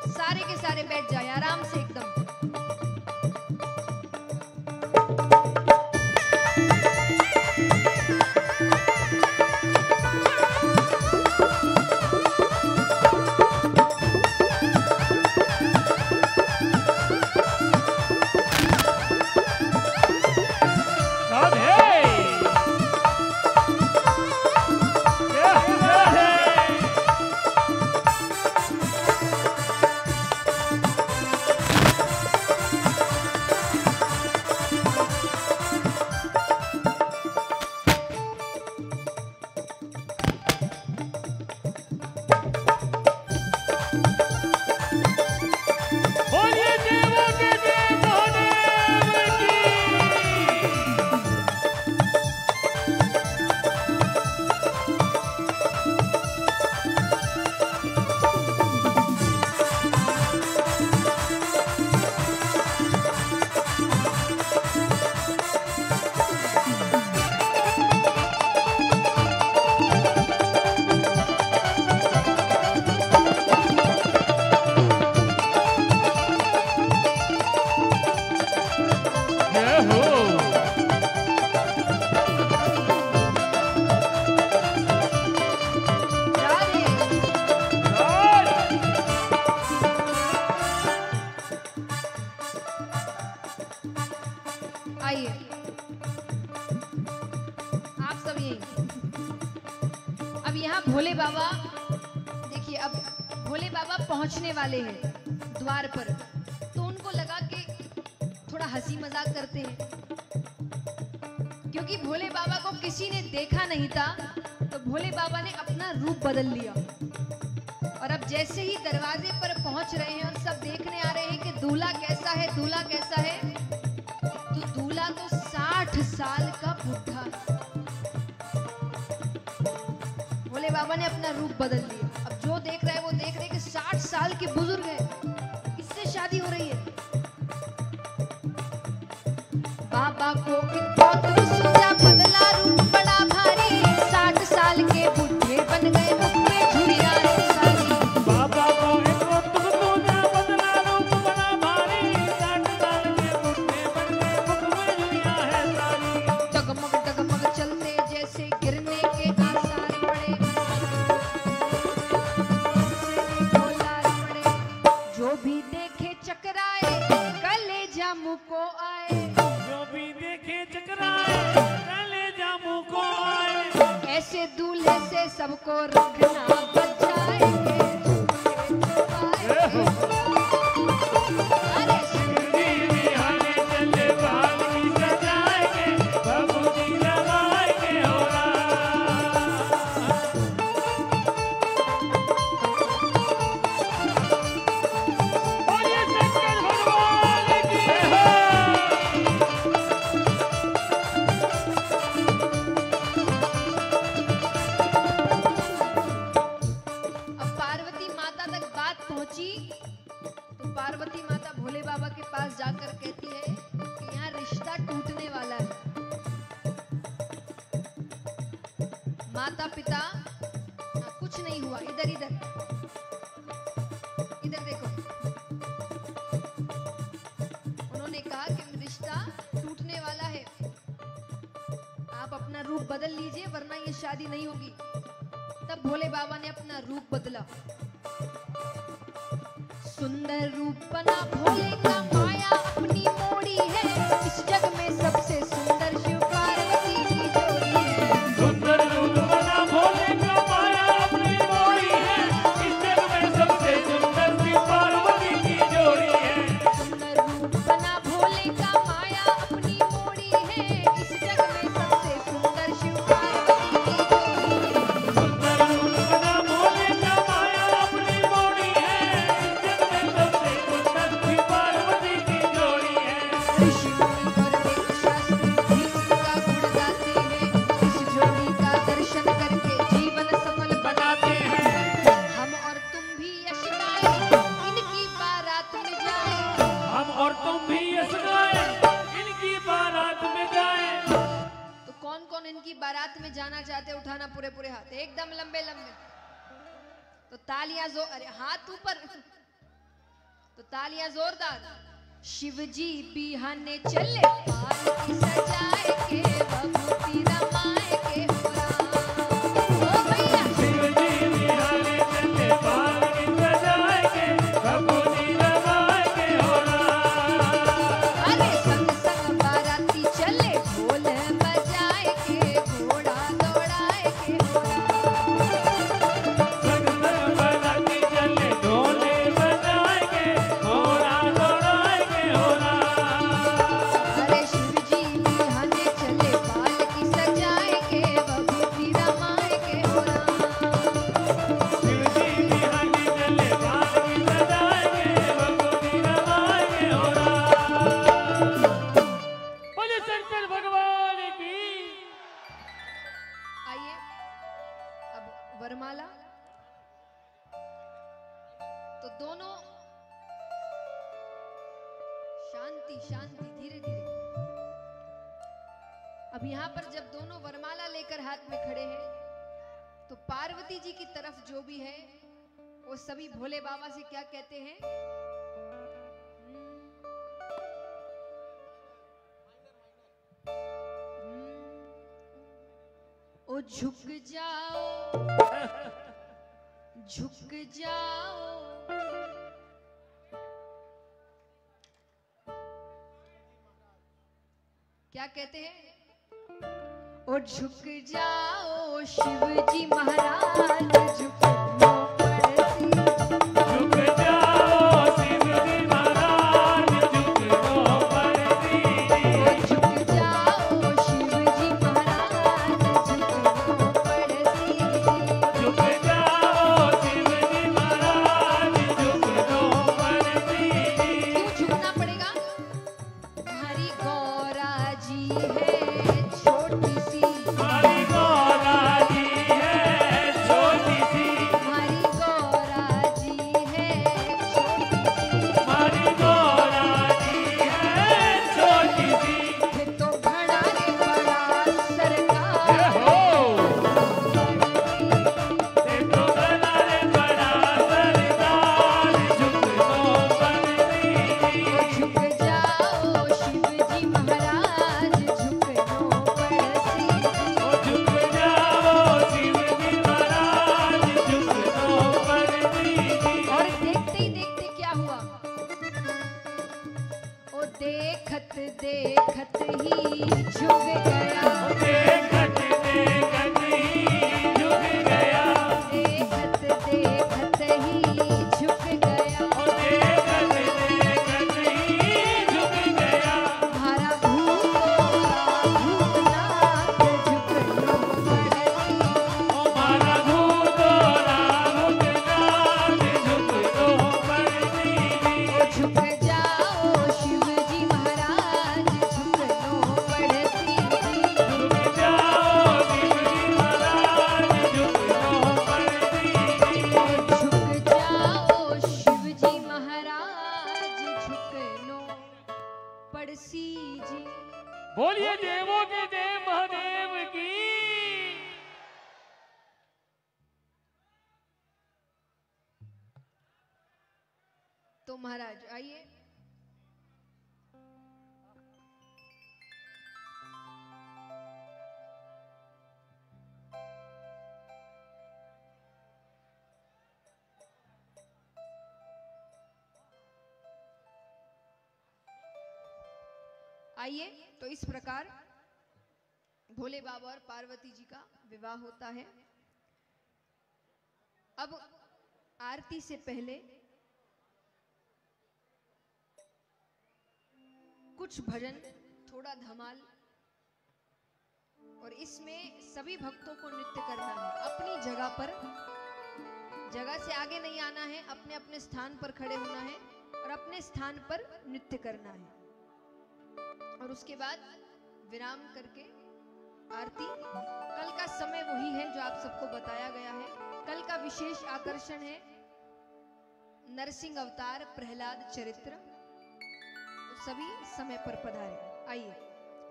सारे के सारे बैठ जाइए आराम से एकदम। राधे राधे बोलिए देवों के देव महादेव की। जय हो राधे। राज आइए आप सब यही। अब यहाँ भोले बाबा देखिए, अब भोले बाबा पहुंचने वाले हैं द्वार पर, तो उनको लगा कि थोड़ा हंसी मजाक करते हैं, क्योंकि भोले बाबा को किसी ने देखा नहीं था। तो भोले बाबा ने अपना रूप बदल लिया, और अब जैसे ही दरवाजे पर पहुंच रहे हैं और सब देखने आ रहे हैं कि दूल्हा कैसा है, दूल्हा कैसा है, तो दूल्हा तो 60 साल का बुढ़ा। भोले बाबा ने अपना रूप बदल लिया। अब जो देख रहा है वो देख रहे हैं कि 60 साल के बुजुर्ग है, इससे शादी हो रही है। बाबा को गौतम सूझा बदला रूप बड़ा भारी, 60 साल के बुढ़े बन गए मुख में झुर्रियां है सारी। बाबा को एक तुम दूजा बदला रूप बड़ा भारी, 60 साल के बुढ़े बन गए मुख में झुर्रियां है सारी। डगमग डगमग चलते जैसे गिरने के आसार पड़े, से देखो लाल पड़े, जो भी देखे चकराए कलेजा मुंह को आए। जो भी देखे चकराए कलेजा मुंह को आए। ऐसे दूल्हे से सबको रखना बचाएंगे, जय हो। अरे शिव जी निहाले चले पालकी सजाएंगे, प्रभु जी रमाएंगे हो रहा। बोलिए शंकर भगवान की जय। अब पार्वती माता तक बात पहुंची, तो पार्वती माता भोले बाबा के पास जाकर कहती है कि यहाँ रिश्ता टूटने वाला है। माता पिता कुछ नहीं हुआ, इधर इधर इधर देखो। बदल लीजिए वरना ये शादी नहीं होगी। तब भोले बाबा ने अपना रूप बदला। सुंदर रूप बना भोले का, माया अपनी मोड़ी है, इस जग में सबसे सुंदर शिव पार्वती की जोड़ी है। सुंदर रूप बना भोले का, माया अपनी मोड़ी है, इस जग में सबसे सुंदर शिव पार्वती की जोड़ी है। सुंदर रूप बना भोले का, माया अपनी मोड़ी है, इस जग में सबसे सुंदर शिव पार्वती की जोड़ी है। सुंदर रूप बना भोले का, माया अपनी मोड़ी है, इस जग में सबसे सुंदर शिव पार्वती की जोड़ी है। ऋषि मुनि और वेद शास्त्र भी इनका गुण गाते हैं, इस जोड़ी का दर्शन करके जीवन सफल बनाते हैं। हम और तुम भी यश गाएं, इनकी बारात में जाएं। हम और तुम भी यश गाएं, इनकी बारात में जाएं। तो कौन कौन इनकी बारात में जाना चाहते हैं? उठाना पूरे पूरे हाथ, एकदम लंबे लंबे। तो तालियां अरे हाथ ऊपर, तो तालियां जोरदार। शिवजी बिहाने चले, पालकी सजाए के, भभूति रमाए के हो राम। ओ भैया शिवजी बिहाने चले, पालकी सजाए के, भभूति रमाए के हो राम। अरे संग संग बाराती चले, ढोल बजाए के, घोड़ा दौड़ाए के हो राम। संग संग बाराती चले, ढोले बजाए के, घोड़ा दौड़ाए के हो राम। अरे शिवजी बिहाने चले, पालकी सजाए के, भभूति रमाए के हो राम। शिवजी बिहाने चले, पालकी सजाए के, भभूति रमाए के हो राम। बोले शंकर भगवान की। आइए अब वरमाला। तो दोनों शांति शांति, धीरे धीरे। अब यहाँ पर जब दोनों वरमाला लेकर हाथ में खड़े हैं, तो पार्वती जी की तरफ जो भी है वो सभी भोले बाबा से क्या कहते हैं? ओ झुक जाओ, झुक जाओ, क्या कहते हैं? ओ झुक जाओ शिव जी महाराज, झुकनो पड़ती। झुक जाओ शिव जी महाराज, झुकनो पड़ती। ओ झुक जाओ शिव जी महाराज, झुकनो पड़ती। झुक जाओ शिव जी महाराज, झुकनो पड़ती। क्यों झुकना पड़ेगा? हमारी गौरा जी है छोटी सी, हमारी गौरा जी है छोटी सी। हमारी गौरा जी है छोटी सी। हमारी गौरा जी है छोटी सी। ये तो बड़ा रे बड़ा सरकार ये हो देखो बड़ा रे बड़ा सरदार, झुकनो पड़ती। झुक जाओ शिव जी महाराज, झुकनो पड़ती। ओ झुक जाओ शिव जी महाराज, झुकनो पड़ती। और देखते ही देखते क्या हुआ? ओ देखत देखत ही झुक गया, देखत देखत ही झुक गया। देखत देखत ही झुक गया। ओ देखत देखत ही झुक गया। हमारा भूतनाथ झुकनो पड़ती। ओ मारा भूतोरा भूतनाथ, झुकनो पड़ती। ओ झुक जाओ शिव जी महाराज, झुकनो पड़ती। झुक जाओ शिव जी महाराज, झुकनो पड़ती। ओ झुक जाओ शिव जी महाराज, झुकनो पड़सी जी। बोलिए देवों के देव महादेव की। तो महाराज आइए। आइए, तो इस प्रकार भोले बाबा और पार्वती जी का विवाह होता है। अब आरती से पहले कुछ भजन, थोड़ा धमाल, और इसमें सभी भक्तों को नृत्य करना है। अपनी जगह पर, जगह से आगे नहीं आना है, अपने अपने स्थान पर खड़े होना है और अपने स्थान पर नृत्य करना है। और उसके बाद विराम करके आरती। कल का समय वही है जो आप सबको बताया गया है। कल का विशेष आकर्षण है नरसिंह अवतार प्रहलाद चरित्र। तो सभी समय पर पधारें। आइए,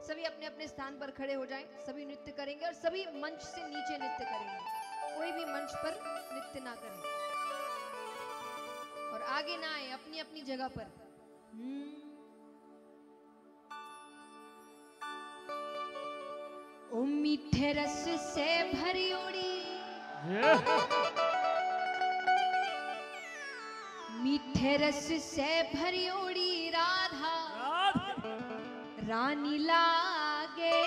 सभी अपने अपने स्थान पर खड़े हो जाएं। सभी नृत्य करेंगे और सभी मंच से नीचे नृत्य करेंगे। कोई भी मंच पर नृत्य ना करे और आगे ना आए, अपनी अपनी जगह पर। ओ मीठे रस से भरी उड़ी, मीठे रस से भरी उड़ी राधा रानी लागे,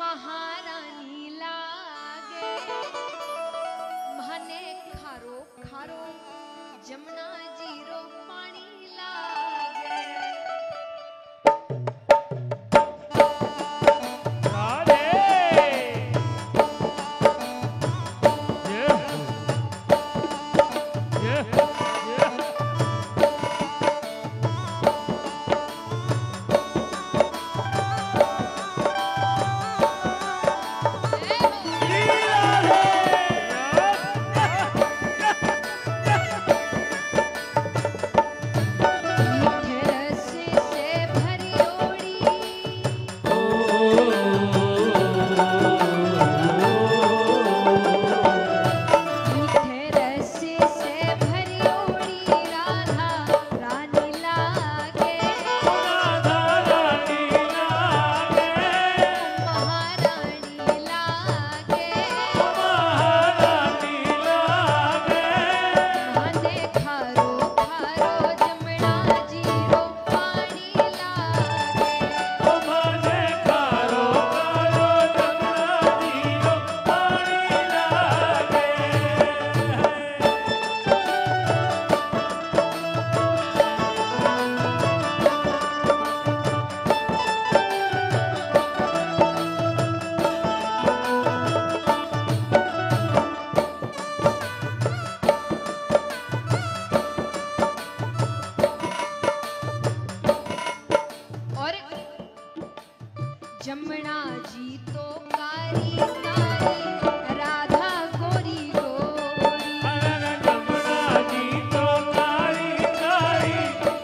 महारानी लागे। महने खारो खारो जमुना जीरो पानी लागे। जमुना जी तो कारी कारी राधा गोरी गोरी। जमुना जी तो कारी कारी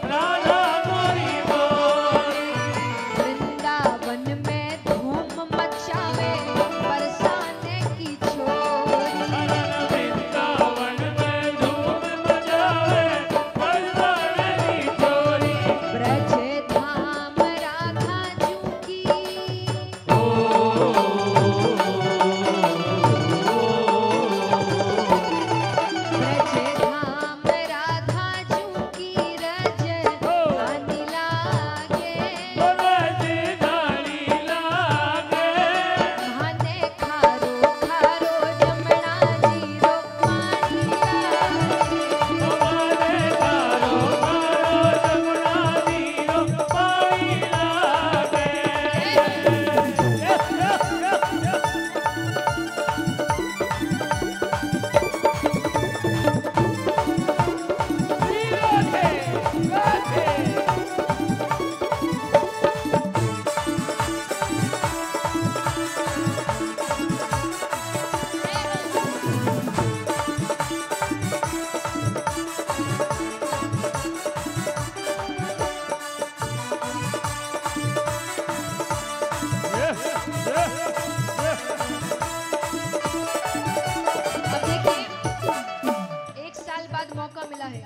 राधा गोरी गोरी। वृंदावन में धूम मचावे बरसाने की छोरी। वृंदावन में धूम मचावे बरसाने की छोरी। ब्रज धाम राधा जू की, ब्रज धाम राधा जू की रज धानी लागे। रज धानी लागे। महाने खारो खारो जमुना जीरो पानी लागे। हमारे कारो कारो जमुना जीरो पानी लागे। अब देखिए, एक साल बाद मौका मिला है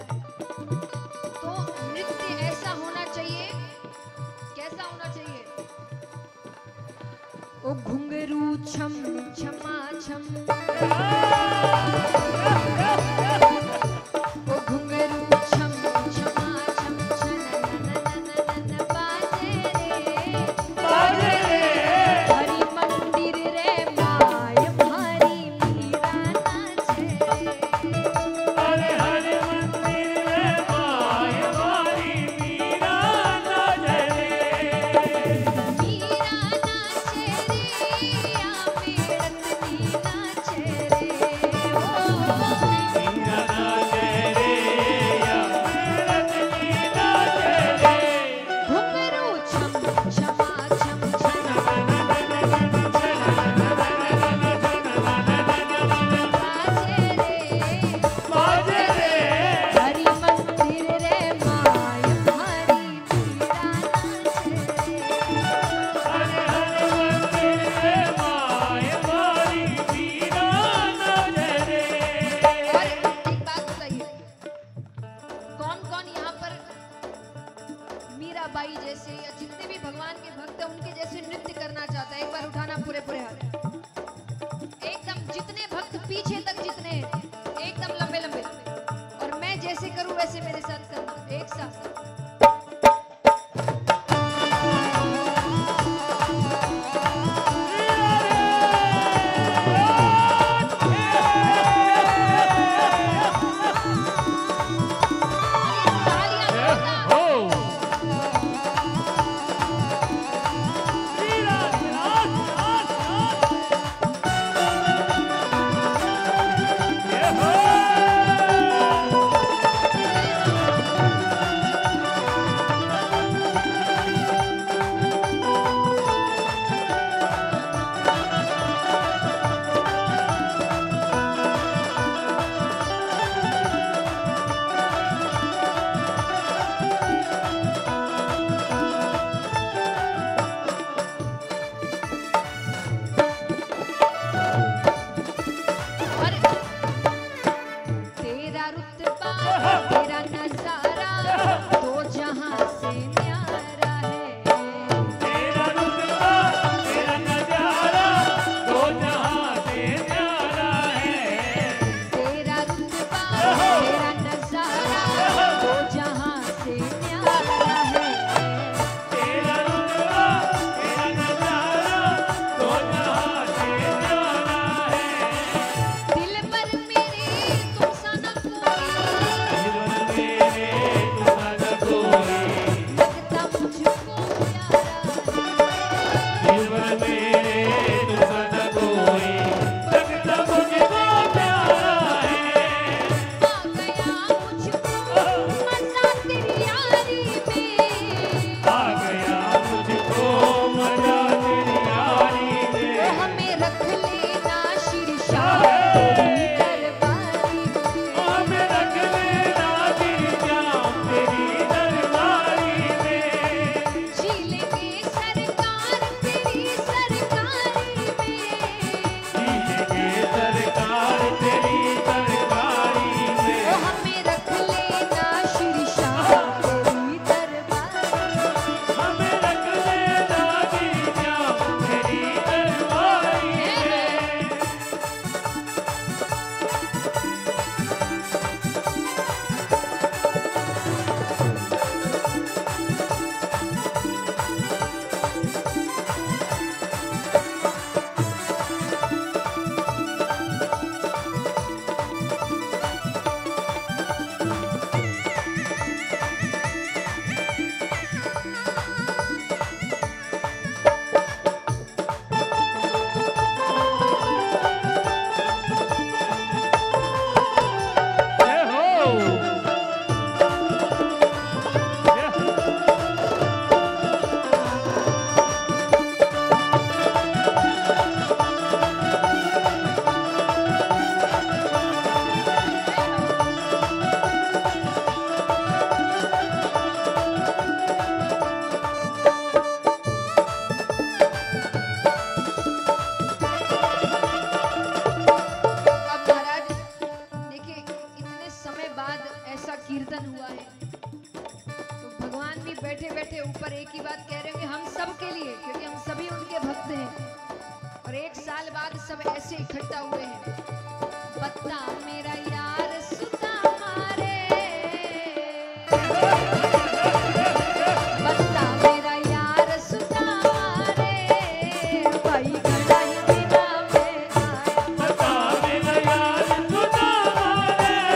तो नृत्य ऐसा होना चाहिए। कैसा होना चाहिए? ओ घुंघरू छम छमा छम, ओ घुंघरू छम छमा छम, छन बाजे बाई जैसे या जितने भी भगवान के भक्त हैं उनके जैसे नृत्य करना चाहता है, एक बार उठाना पूरे पूरे हाथ, एकदम जितने भक्त पीछे तक जितने हैं, एकदम लंबे लंबे, और मैं जैसे करूं वैसे मेरे साथ करना, एक साथ। सब ऐसे इकट्ठा हुए हैं। पत्ता मेरा यार सुता मारे, पत्ता मेरा यार सुता मारे, भाई गड़ा ही बिना में आया। पत्ता मेरा यार सुता मारे,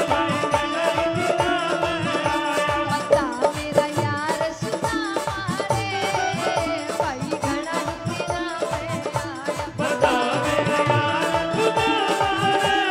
भाई गड़ा ही बिना में आया। पत्ता मेरा यार सुता मारे, भाई गड़ा ही बिना में आया। पत्ता मेरा यार सुता मारे,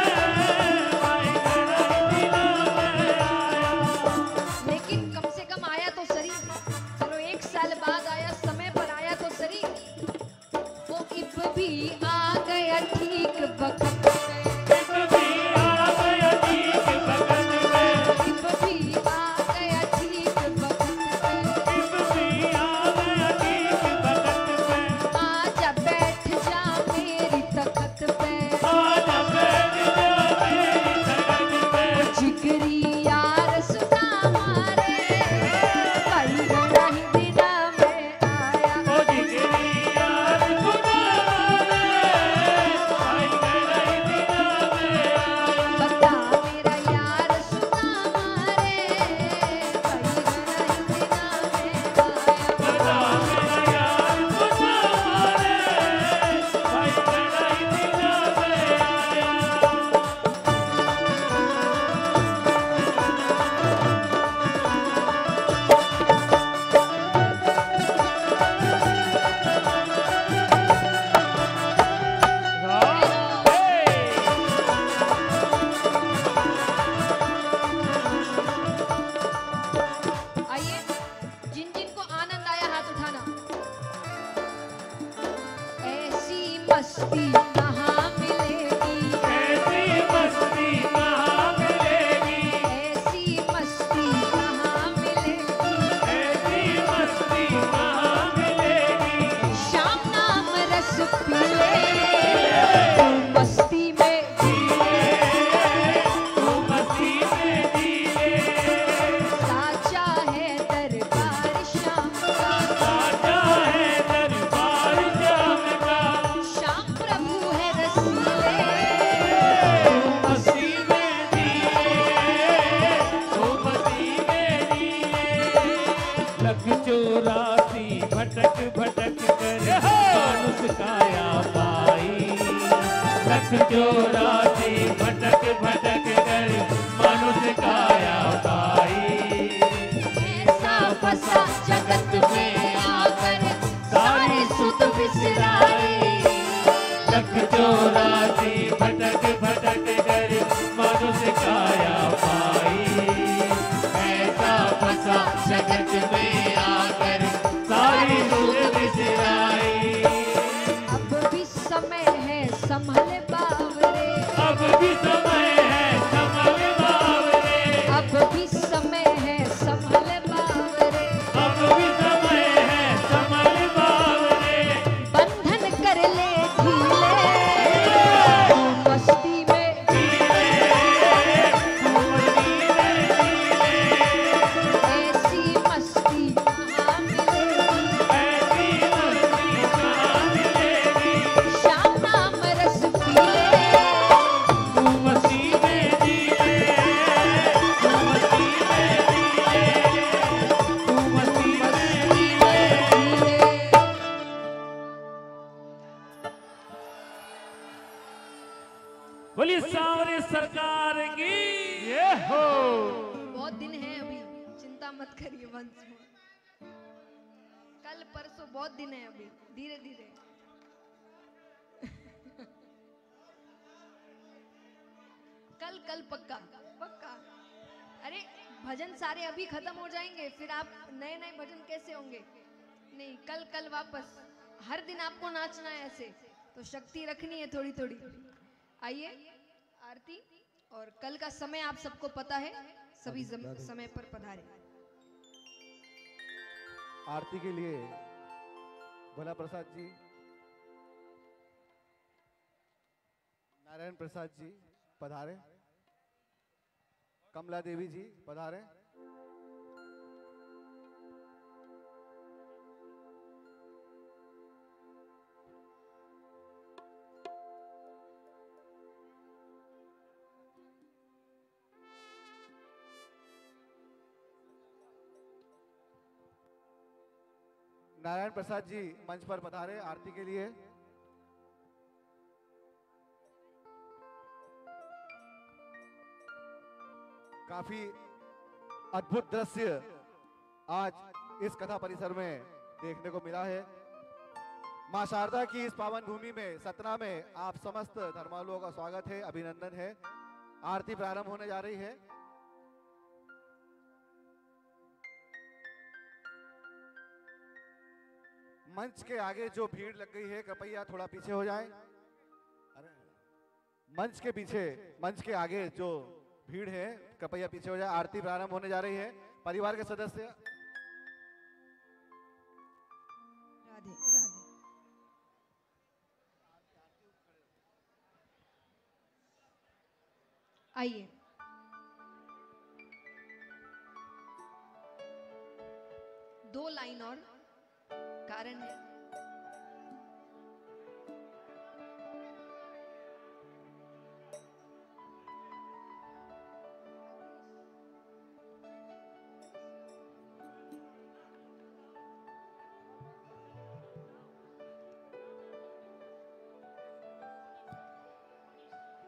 मस्ती कहाँ मिलेगी, ऐसी मस्ती कहाँ मिलेगी, ऐसी मस्ती कहाँ मिलेगी, ऐसी मस्ती कहाँ मिलेगी। श्याम नाम रस पी ले तू मस्ती में तू मस्ती में जिए, साचा है दरबार श्याम का, साचा है दरबार श्याम का। श्याम प्रभु है रसीले तू मस्ती में जिए, तू मस्ती में जिए। लख 84 भटक भटक कर मानुष काया पाई, लख 84 भटक भटक कर मानुष काया पाई। ऐसा फंसा जगत में आकर सारी सुत बिसराई, लख 84 भटक भटक कर मानुष काया पाई। ऐसा फंसा जगत में आकर सारी सुत बिसराई। अब भी समय है संभल बावरे, अब भी समय है संभल बावरे, अब भी समय है संभल बावरे, अब भी समय है संभल बावरे। बंधन कर ले ढीले तू मस्ती में, ऐसी मस्ती कहाँ मिलेगी, श्याम नाम रस पी ले मस्ती में पी ले। बोली सांवरे सरकार की ये हो। बहुत दिन है अभी, चिंता मत करिए वंश में। कल परसों बहुत दिन है अभी, धीरे धीरे। कल कल पक्का पक्का। अरे भजन सारे अभी खत्म हो जाएंगे, फिर आप नए नए भजन कैसे होंगे? नहीं, कल कल वापस। हर दिन आपको नाचना है ऐसे, तो शक्ति रखनी है थोड़ी थोड़ी। आइए आरती, और कल का समय आप सबको पता है, सभी समय पर पधारे। आरती के लिए भोला प्रसाद जी, नारायण प्रसाद जी पधारे, कमला देवी जी पधारे। नारायण प्रसाद जी मंच पर पधारे आरती के लिए। काफी अद्भुत दृश्य आज इस कथा परिसर में देखने को मिला है। मां शारदा की इस पावन भूमि में, सतना में, आप समस्त धर्मालुओं का स्वागत है, अभिनंदन है। आरती प्रारंभ होने जा रही है। मंच के आगे जो भीड़ लग गई है, कृपया थोड़ा पीछे हो जाएं। अरे मंच के पीछे, मंच के आगे जो भीड़ है, कृपया पीछे हो जाए। आरती प्रारंभ होने जा रही है। परिवार के सदस्य राधे राधे। आइए, दो लाइन और कारण है।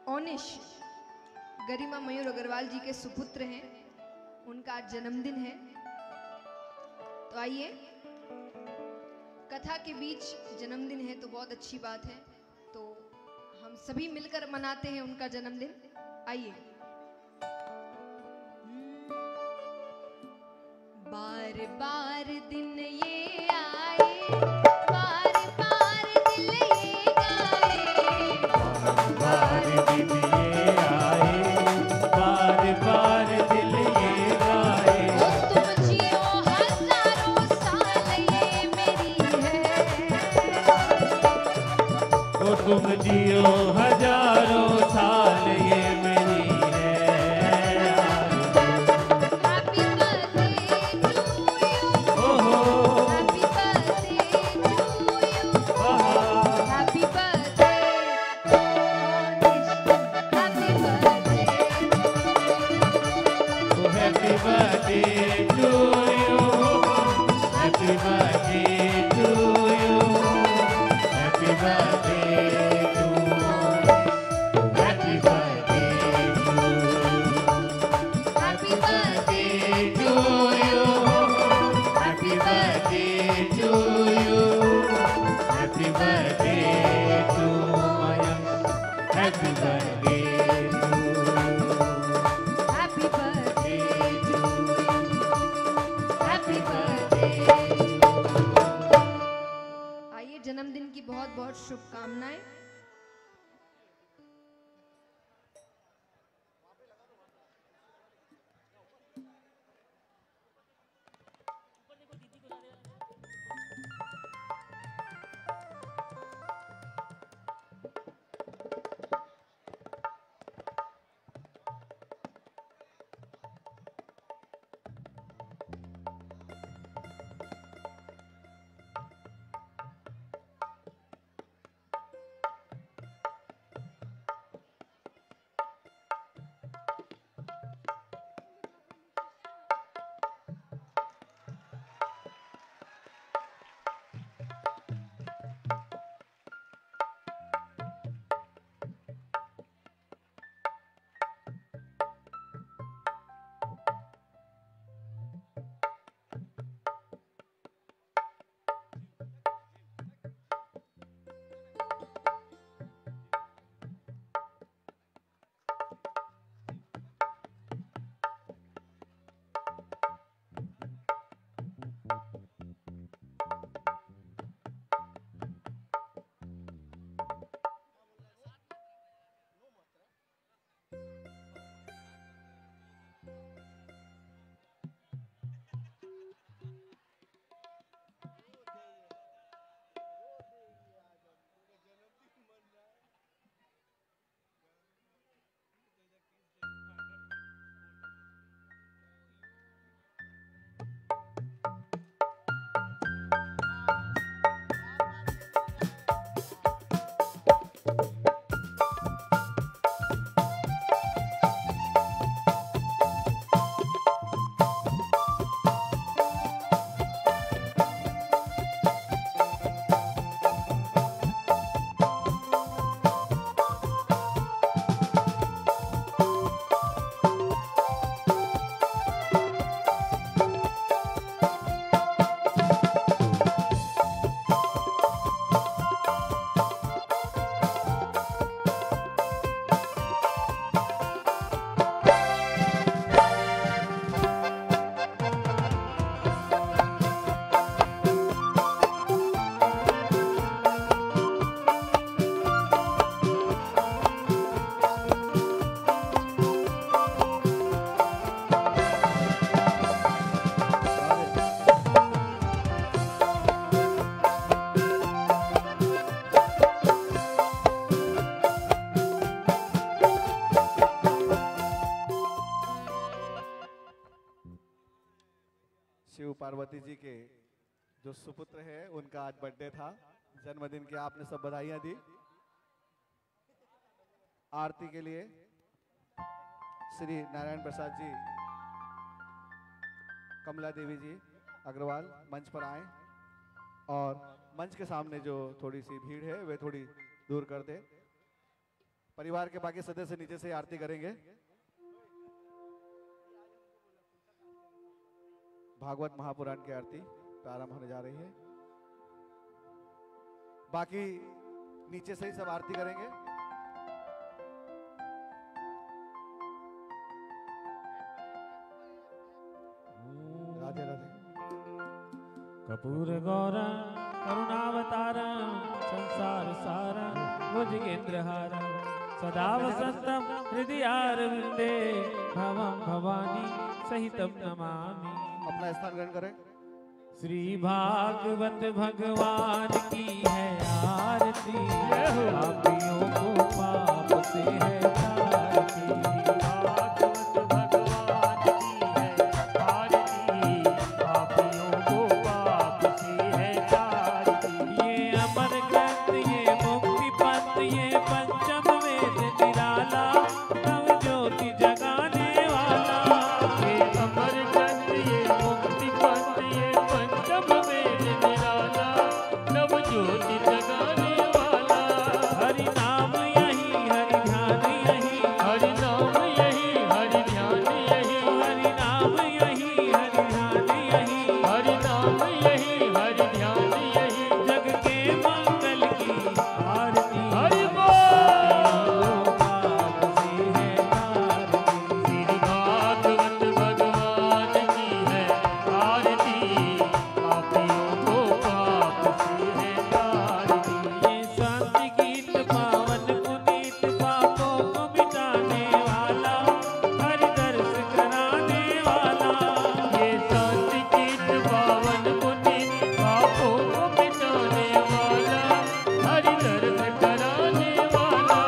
ओनिश गरिमा मयूर अग्रवाल जी के सुपुत्र हैं, उनका आज जन्मदिन है। तो आइए, कथा के बीच जन्मदिन है तो बहुत अच्छी बात है, तो हम सभी मिलकर मनाते हैं उनका जन्मदिन। आइए। बार बार दिन ये आए, बार बार दिल ये गाए, तुम जियो हजारों साल ये मेरी है हैप्पी बर्थडे टू यू, ओहो हैप्पी बर्थडे टू यू, आहा happy birthday happy birthday Oh, happy birthday to you. Happy birthday to you. Happy birthday to you. Happy birthday to you. Happy Happy birthday birthday to you. Happy birthday to Mayank. Happy birthday to you. Happy birthday happy birthday. आइए जन्मदिन की बहुत बहुत शुभकामनाएं। शिव पार्वती जी के जो सुपुत्र है उनका आज बर्थडे था। जन्मदिन की आपने सब बधाइयां दी। आरती के लिए श्री नारायण प्रसाद जी, कमला देवी जी अग्रवाल मंच पर आए और मंच के सामने जो थोड़ी सी भीड़ है वे थोड़ी दूर कर दे। परिवार के बाकी सदस्य नीचे से आरती करेंगे। भागवत महापुराण की आरती प्रारंभ होने जा रही है। बाकी नीचे से ही सब आरती करेंगे। राधे राधे। कपूर गौरा करुणावतारम संसार सारम भुजगेंद्रहारम सदा वसंतम हृदयारविंदे भवम भवानी सहितम नमामि। अपना स्थान ग्रहण करें। श्री भागवत भगवान की है आरती, पापियों को पाप से है तारती। भागवत भगवान की है आरती, पापियों को पाप से है तारती। ये अमर ग्रंथ, ये मुक्ति पंथ, ये पंचम वेद निराला, नव ज्योति जगाने वाला। ये अमर ग्रंथ, ये मुक्ति पंथ, ये पंचम वेद निराला, नव ज्योति जगाने वाला। हरि नाम यही, हरि ध्यान यही, हरि नाम यही, हरि ध्यान यही, हरि नाम यही, हरि ध्यान यही, हरि नाम यही, हरि ध्यान यही। जग के मंगल की आरती। हरि बोल। श्री भागवत भगवान की है आरती, पापियों को पाप से है तारती। ये शांति गीत पावन पुनीत, पापों को मिटाने वाला, हरि दर्श कराने वाला। ये शांति गीत पावन पुनीत, पापों को मिटाने वाला, हरि दर्द कराने वाला।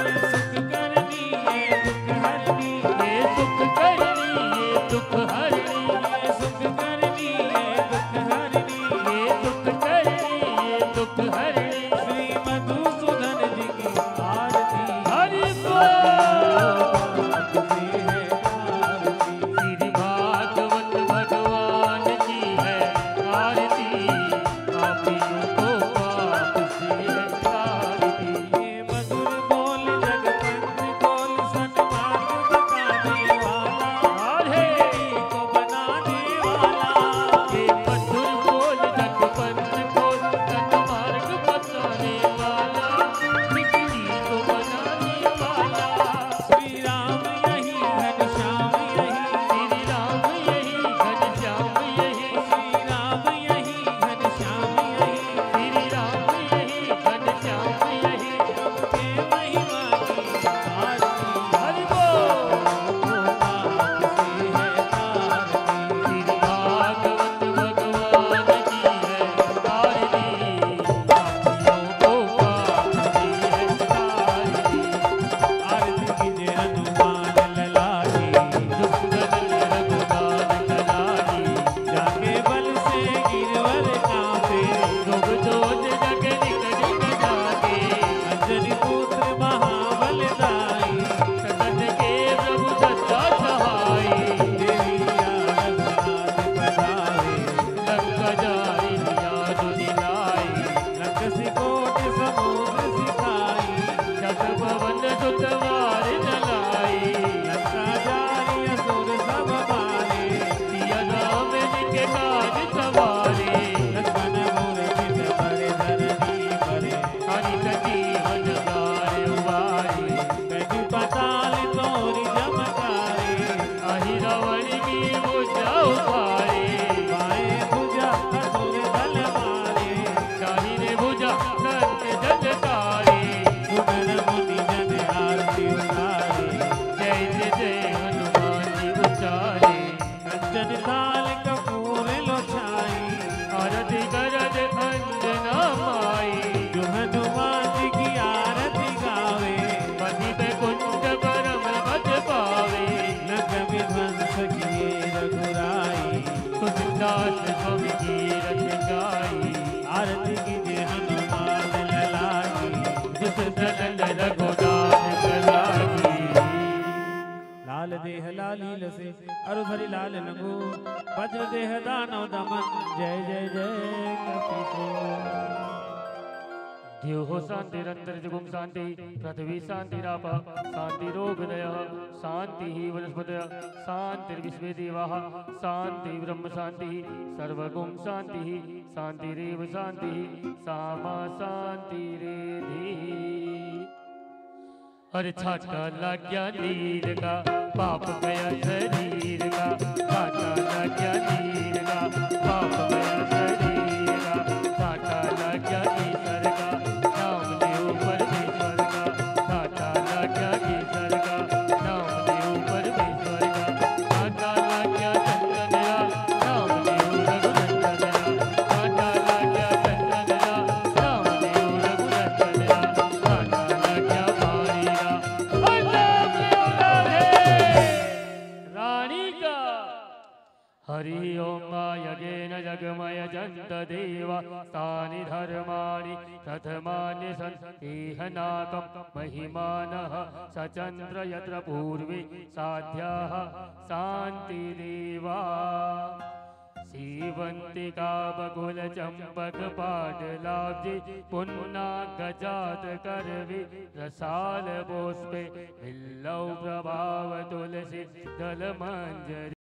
ये सुख करनी, ये दुख हरनी, ये सुख करनी, ये दुख हरनी, ये सुख करनी, ये दुख हरनी। ये सुख करनी, ये दुख हरनी। श्री मधुसूदन जी की आरती। हरि बोल। श्री भागवत भगवान की है आरती, पापियों को पाप से है तारती। ये मधुर बोल जगपंथ खोल, सन्मार्ग बताने वाला, राधे को बनाने वाला। ये मधुर बोल जगपंथ खोल, सन्मार्ग बताने वाला, बिगड़ी को बनाने वाला। श्री राम यही, घनश्याम यही, श्री राम यही, घनश्याम यही, श्री राम यही, घनश्याम यही। श्री राम यही, घनश्याम यही। सबके महिमा की आरती। हरि बोल। पाप से है तारती। श्री भागवत भगवान की है आरती, पापियों को पाप से है तारती। आरती कीजिए हनुमान लला की, दुख दर्द रघुनाथ कलानी, जाके बल से गिरवर कांपे, रोग दोष जग निकट जाके। अंजनी पुत्र महाबल दाई, सतत के प्रभु सत्ता सहाई, देवी रघुनाथ पधारे, लंका जाई याद दिलाई। लंकसी कोटि समुद्र सिखाई, शत पवन सुत वार जलाई, लंका जारी असुर सब मारे, सिया राम जी के काज सवारे। लक्ष्मण मूर्छित पड़े धरनी परे, हरि सती हजगार उबारी, कैफी पाताल तोरी चमकारे, अहि रावण की भुजा उखारे। बाएं भुजा असुर दल मारे, दाहिने भुजा नंद जजकारे। सुमन मुनि जन आरती उतारे, जय जय जय हनुमान जी उचारे। कंचन थाल कपूर लोछाई, आरती करत अंजना माई, जो हनुमान जी की आरती गावे, पति पे कुंज परम पद पावे। लंक विध्वंस किए रघुराई, तुलसीदास स्वामी की रत गाई। आरती कीजिए हनुमान लला की, जिस दलन रघुनाथ कलागी। लाल देह लालील से अरुधरि लाल लंगो, वज्र देह दानव दमन, जय जय जय कपीसो। धियो हो शांतिरंतर जुगुम शांति, पृथ्वी शांतिराप, शांति रोगदय, शांति वनस्पतय, शांतिर्विश्वे देवाः, शांति ब्रह्म शांति, सर्वगुण शांति, शांतिरेव शांति, सामा शांतिरेधि। अरे छाटा लग गया नीर का, पाप गया शरीर का, छाटा लग गया नीर का, पाप गया शरीर का, छाटा लग गया ईश्वर का, नाम ले ऊपर परमेश्वर का, छाटा लग गया ईश्वर का, नाम ले ऊपर परमेश्वर का, छाटा लग गया चंदन का, नाम ले रघुनंदन जगमय जन्त देवा तानि धर्माणि प्रथमानि सन्ति नाकं महिमानः सचन्द्र यत्र पूर्वे साध्याः शान्तिदेवा सीवंतिका बकुल चंपक पाटलाब्जी पुन्ना गजात करवि रसाल पुष्पे बिल्लौ प्रभाव तुलसी दल मंजरी।